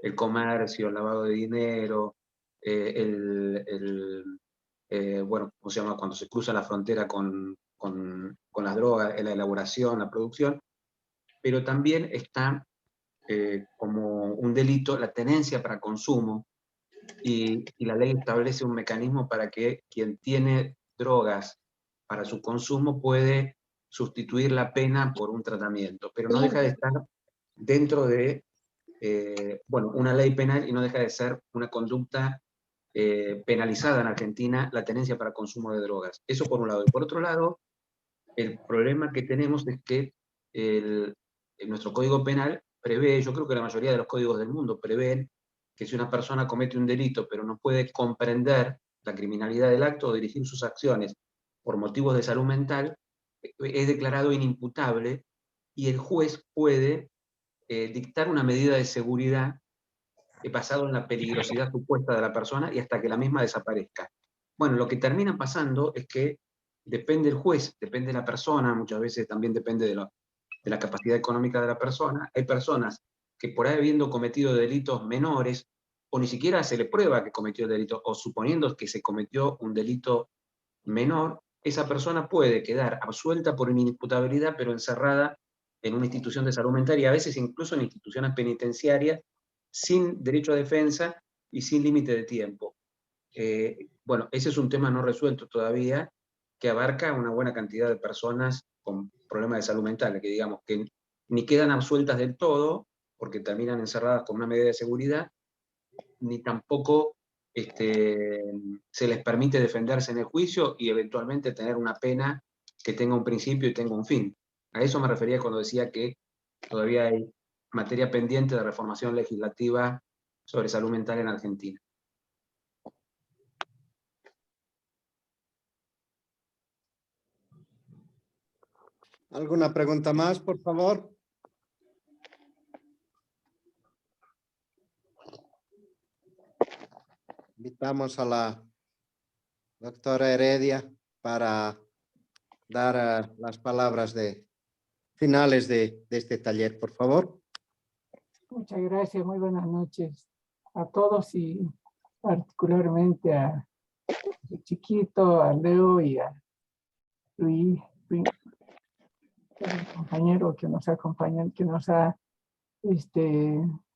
el comercio, el lavado de dinero, bueno, ¿cómo se llama? Cuando se cruza la frontera con las drogas, la elaboración, la producción, pero también está como un delito la tenencia para consumo, y la ley establece un mecanismo para que quien tiene drogas para su consumo puede sustituir la pena por un tratamiento, pero no deja de estar dentro de bueno, una ley penal, y no deja de ser una conducta penalizada en Argentina, la tenencia para consumo de drogas. Eso por un lado. Y por otro lado, el problema que tenemos es que nuestro Código Penal prevé, yo creo que la mayoría de los códigos del mundo prevén, que si una persona comete un delito pero no puede comprender la criminalidad del acto o dirigir sus acciones por motivos de salud mental, es declarado inimputable, y el juez puede dictar una medida de seguridad basado en la peligrosidad supuesta de la persona, y hasta que la misma desaparezca. Bueno, lo que termina pasando es que depende del juez, depende de la persona, muchas veces también depende de la capacidad económica de la persona. Hay personas que, por ahí habiendo cometido delitos menores, o ni siquiera se le prueba que cometió el delito, o suponiendo que se cometió un delito menor, esa persona puede quedar absuelta por inimputabilidad, pero encerrada en una institución de salud mental, y a veces incluso en instituciones penitenciarias, sin derecho a defensa y sin límite de tiempo. Bueno, ese es un tema no resuelto todavía, que abarca una buena cantidad de personas con problemas de salud mental, que digamos que ni quedan absueltas del todo, porque terminan encerradas con una medida de seguridad, ni tampoco se les permite defenderse en el juicio y eventualmente tener una pena que tenga un principio y tenga un fin. A eso me refería cuando decía que todavía hay materia pendiente de reformación legislativa sobre salud mental en Argentina. ¿Alguna pregunta más, por favor? Invitamos a la doctora Heredia para dar las palabras finales de este taller, por favor. Muchas gracias, muy buenas noches a todos, y particularmente a Chiquito, a Leo y a Luis, el compañero que nos acompaña, que nos ha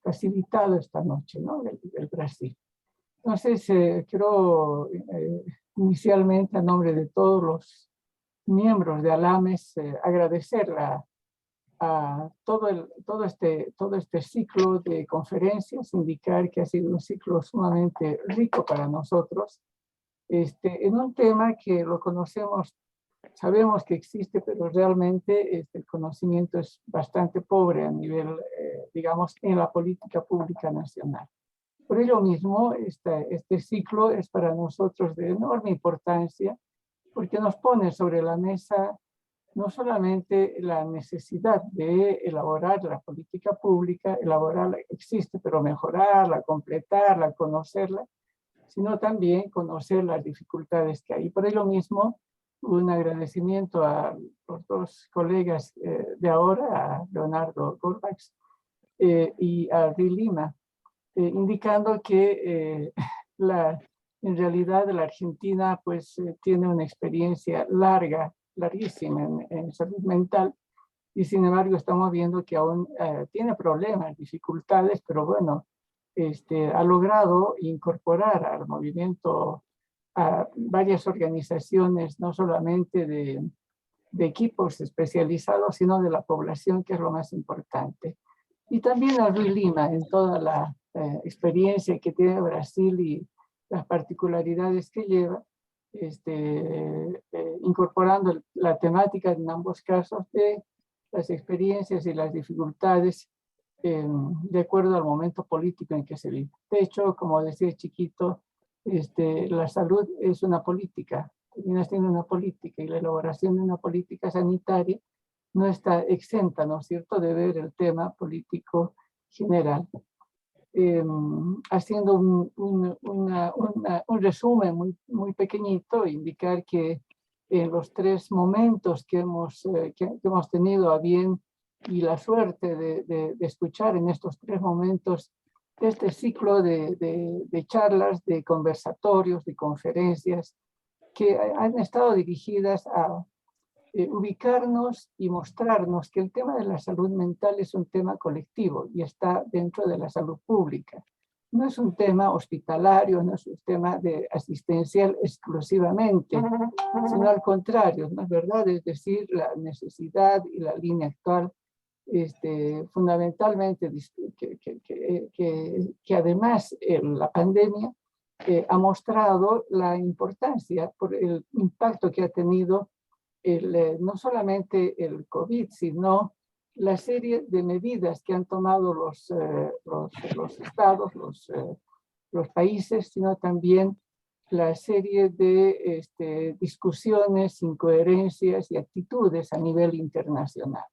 facilitado esta noche, ¿no? del Brasil. Entonces, quiero inicialmente, a nombre de todos los miembros de ALAMES, agradecer a todo este ciclo de conferencias, indicar que ha sido un ciclo sumamente rico para nosotros, en un tema que lo conocemos, sabemos que existe, pero realmente el conocimiento es bastante pobre a nivel, digamos, en la política pública nacional. Por ello mismo, este ciclo es para nosotros de enorme importancia, porque nos pone sobre la mesa no solamente la necesidad de elaborar la política pública, elaborarla existe, pero mejorarla, completarla, conocerla, sino también conocer las dificultades que hay. Por ello mismo, un agradecimiento a los dos colegas de ahora, a Leonardo Gorbax y a Ruy Lima, indicando que en realidad la Argentina pues tiene una experiencia larguísima en salud mental, y sin embargo estamos viendo que aún tiene problemas, dificultades, pero bueno, ha logrado incorporar al movimiento a varias organizaciones, no solamente de equipos especializados, sino de la población, que es lo más importante. Y también a Ruy Lima, en toda la experiencia que tiene Brasil y las particularidades que lleva, incorporando la temática en ambos casos de las experiencias y las dificultades de acuerdo al momento político en que se vive. De hecho, como decía Chiquito, la salud es una política, termina siendo una política, y la elaboración de una política sanitaria no está exenta, ¿no es cierto?, de ver el tema político general. Haciendo un resumen muy pequeñito, indicar que en los tres momentos que hemos tenido a bien y la suerte de escuchar en estos tres momentos este ciclo de charlas, de conversatorios, de conferencias que han estado dirigidas a ubicarnos y mostrarnos que el tema de la salud mental es un tema colectivo y está dentro de la salud pública. No es un tema hospitalario, no es un tema asistencial exclusivamente, sino al contrario, ¿no es verdad? Es decir, la necesidad y la línea actual, fundamentalmente, que además la pandemia ha mostrado la importancia por el impacto que ha tenido no solamente el COVID, sino la serie de medidas que han tomado los estados, los países, sino también la serie de discusiones, incoherencias y actitudes a nivel internacional.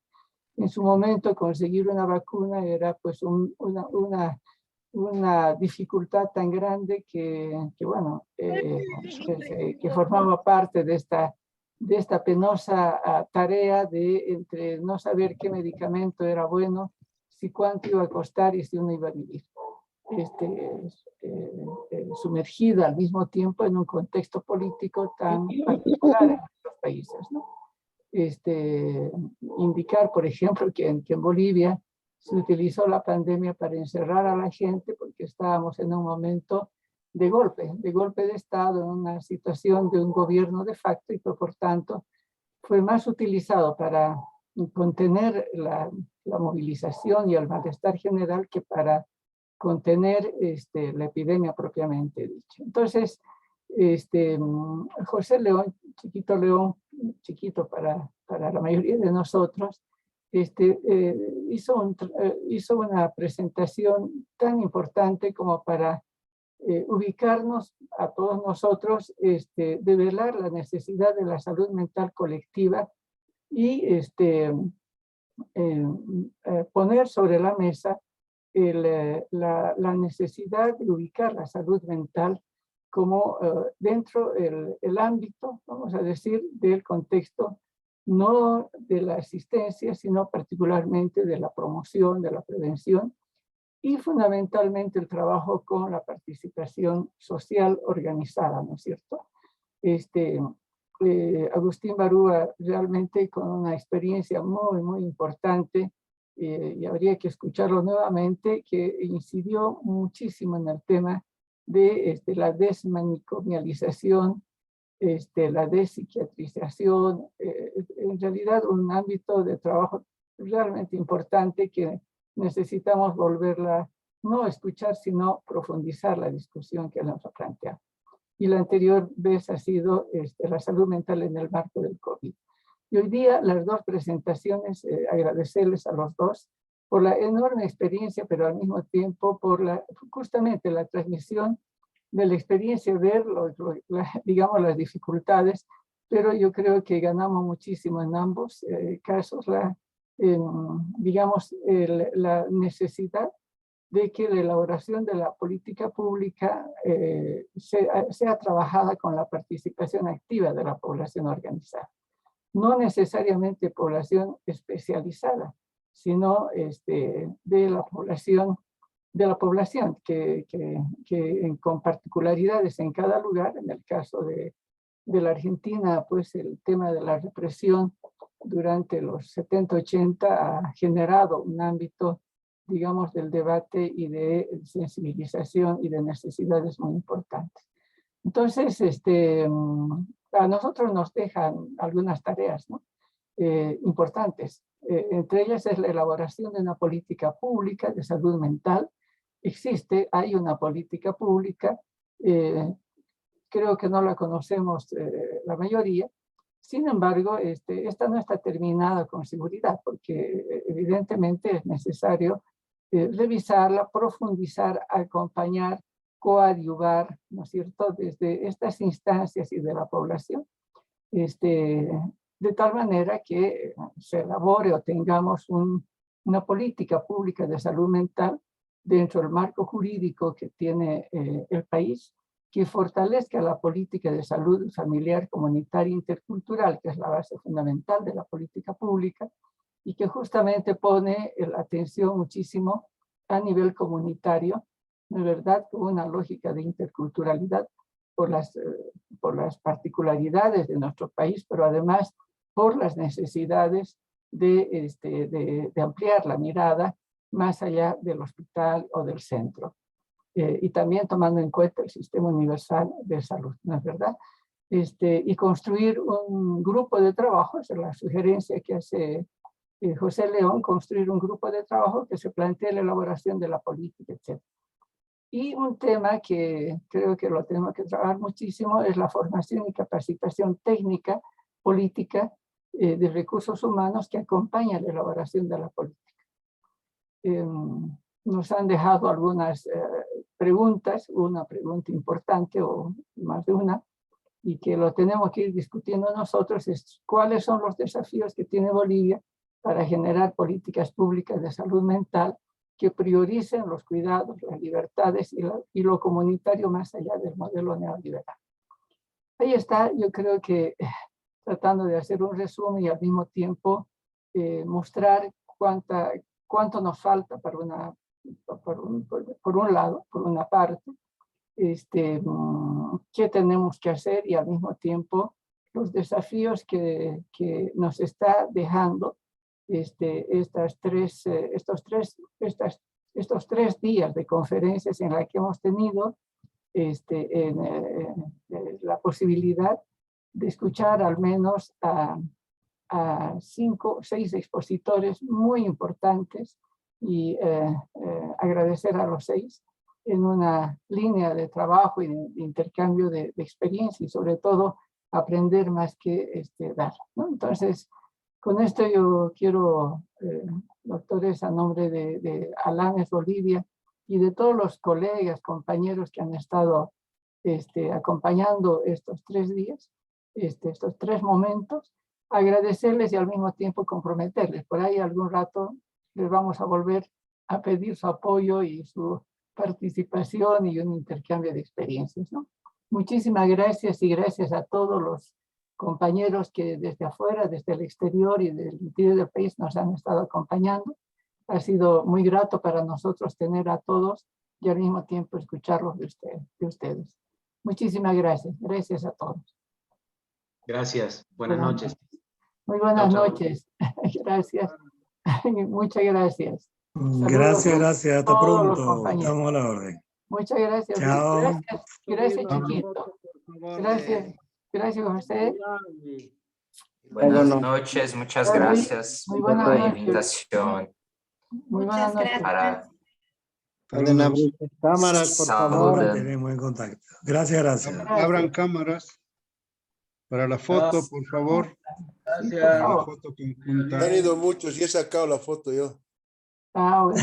En su momento conseguir una vacuna era pues una dificultad tan grande que formaba parte de esta penosa tarea de entre no saber qué medicamento era bueno, si cuánto iba a costar y si uno iba a vivir. Sumergida al mismo tiempo en un contexto político tan particular en nuestros países, ¿no? Indicar, por ejemplo, que en Bolivia se utilizó la pandemia para encerrar a la gente porque estábamos en un momento de golpe de Estado, en una situación de un gobierno de facto, y por tanto fue más utilizado para contener la movilización y el malestar general que para contener la epidemia propiamente dicha. Entonces, José León, chiquito para la mayoría de nosotros, hizo una presentación tan importante como para ubicarnos a todos nosotros, develar la necesidad de la salud mental colectiva y poner sobre la mesa la necesidad de ubicar la salud mental como dentro del ámbito, vamos a decir, del contexto, no de la asistencia, sino particularmente de la promoción, de la prevención, y fundamentalmente el trabajo con la participación social organizada, ¿no es cierto? Agustín Barúa realmente con una experiencia muy importante, y habría que escucharlo nuevamente, que incidió muchísimo en el tema de la desmanicomialización, la despsiquiatrización, en realidad un ámbito de trabajo realmente importante que necesitamos volverla no escuchar, sino profundizar la discusión que nos ha planteado. Y la anterior vez ha sido la salud mental en el marco del COVID. Y hoy día las dos presentaciones, agradecerles a los dos por la enorme experiencia, pero al mismo tiempo por justamente la transmisión de la experiencia, ver digamos las dificultades, pero yo creo que ganamos muchísimo en ambos casos, digamos, la necesidad de que la elaboración de la política pública sea trabajada con la participación activa de la población organizada. no necesariamente población especializada, sino de la población con particularidades en cada lugar. En el caso de la Argentina, pues el tema de la represión durante los 70-80 ha generado un ámbito, digamos, del debate y de sensibilización y de necesidades muy importantes. Entonces, a nosotros nos dejan algunas tareas, ¿no? Importantes. Entre ellas es la elaboración de una política pública de salud mental. Hay una política pública, creo que no la conocemos la mayoría. Sin embargo, esta no está terminada con seguridad, porque evidentemente es necesario revisarla, profundizar, acompañar, coadyuvar, ¿no es cierto?, desde estas instancias y de la población, de tal manera que se elabore o tengamos una política pública de salud mental dentro del marco jurídico que tiene el país, que fortalezca la política de salud familiar, comunitaria e intercultural, que es la base fundamental de la política pública, y que justamente pone la atención muchísimo a nivel comunitario, de verdad, con una lógica de interculturalidad por las particularidades de nuestro país, pero además por las necesidades de ampliar la mirada más allá del hospital o del centro. Y también tomando en cuenta el sistema universal de salud, ¿no es verdad? Y construir un grupo de trabajo, esa es la sugerencia que hace José León, construir un grupo de trabajo que se plantee la elaboración de la política, etc. Y un tema que creo que lo tenemos que trabajar muchísimo es la formación y capacitación técnica, política, de recursos humanos que acompaña la elaboración de la política. Nos han dejado algunas preguntas, una pregunta importante o más de una, y que lo tenemos que ir discutiendo nosotros, es cuáles son los desafíos que tiene Bolivia para generar políticas públicas de salud mental que prioricen los cuidados, las libertades y lo comunitario más allá del modelo neoliberal. Ahí está, yo creo que tratando de hacer un resumen y al mismo tiempo mostrar cuánto nos falta por un lado, por una parte, qué tenemos que hacer y al mismo tiempo los desafíos que nos está dejando estos 3 días de conferencias en las que hemos tenido la posibilidad de escuchar al menos a 5 o 6 expositores muy importantes y agradecer a los 6 en una línea de trabajo y de intercambio de experiencia y sobre todo aprender más que dar, ¿no? Entonces, con esto yo quiero, doctores, a nombre de Alames Bolivia y de todos los colegas, compañeros que han estado acompañando estos 3 días, estos 3 momentos, agradecerles y al mismo tiempo comprometerles. Por ahí algún rato les vamos a volver a pedir su apoyo y su participación y un intercambio de experiencias, ¿no? Muchísimas gracias y gracias a todos los compañeros que desde afuera, desde el exterior y del interior del país nos han estado acompañando. Ha sido muy grato para nosotros tener a todos y al mismo tiempo escucharlos de ustedes. Muchísimas gracias. Gracias a todos. Gracias. Buenas noches. Muy buenas Chau, chau. noches. Gracias. Muchas gracias. Gracias. Hasta todos los pronto. compañeros. Estamos a la orden. Muchas gracias. Chao. Gracias, chiquito. Gracias, José. Buenas noches, muchas gracias Muy por buenas la noches. invitación. Muy buenas noches. Para Pueden abrir las cámaras, por favor. saludar. Tenemos en contacto. Gracias. Abran cámaras para la foto, por favor. Gracias. Para la foto conjunta. Me han ido muchos y he sacado la foto yo. Bueno.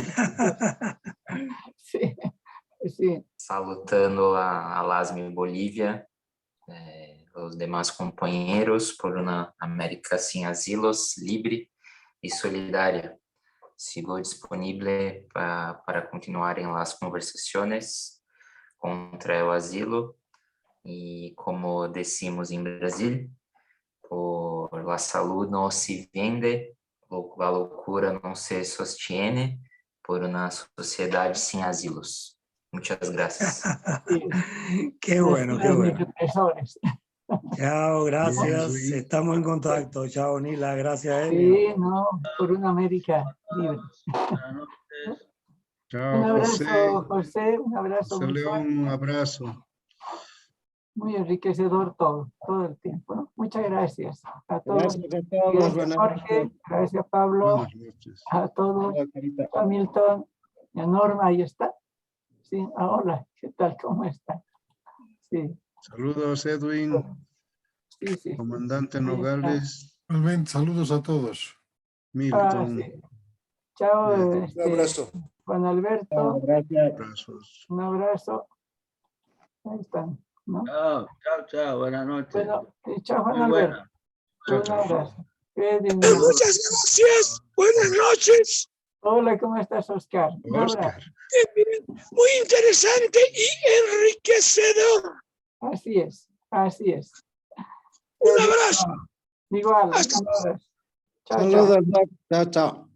Sí. Salutando a LASME Bolívia, los demás compañeros por una América sin asilos, libre y solidaria. Sigo disponible para continuar en las conversaciones contra el asilo y, como decimos en Brasil, por la salud no se vende, la loucura no se sostiene, por una sociedad sin asilos. Muchas gracias. Qué bueno, qué bueno. Represores. Chao, gracias. Edwin. Estamos en contacto. Chao, Nila. Gracias, Sí, Elio. no, por una América libre. Buenas noches. Chao, Un abrazo, José. José, un abrazo José muy León, fuerte, un abrazo. muy enriquecedor todo el tiempo, ¿no? Muchas gracias a todos. Gracias a todos. Gracias, Buenas Jorge, noches. gracias, Pablo, Buenas noches. a todos. Hola, Carita. Hamilton, y a Norma, ahí está. Sí, hola, ¿qué tal? ¿Cómo está? Sí, Saludos, Edwin. sí. Comandante Ahí está. Nogales. Igualmente, saludos a todos. Milton. Sí. Chao, Bien. Un abrazo. Juan Alberto, Gracias. Abrazos. un abrazo. Ahí están, ¿no? Chao, chao, chao. Buenas noches. Bueno, chao, Juan Muy Alberto. buena. Chao, Un chao. abrazo. Qué Muchas gracias. Buenas noches. Hola, ¿cómo estás, Oscar? Un Oscar. abrazo. Bien, muy interesante y enriquecedor. Así es, así es. Un abrazo. Igual, Hasta un abrazo. Chao, chao. Saludos, Doc. Chao, chao.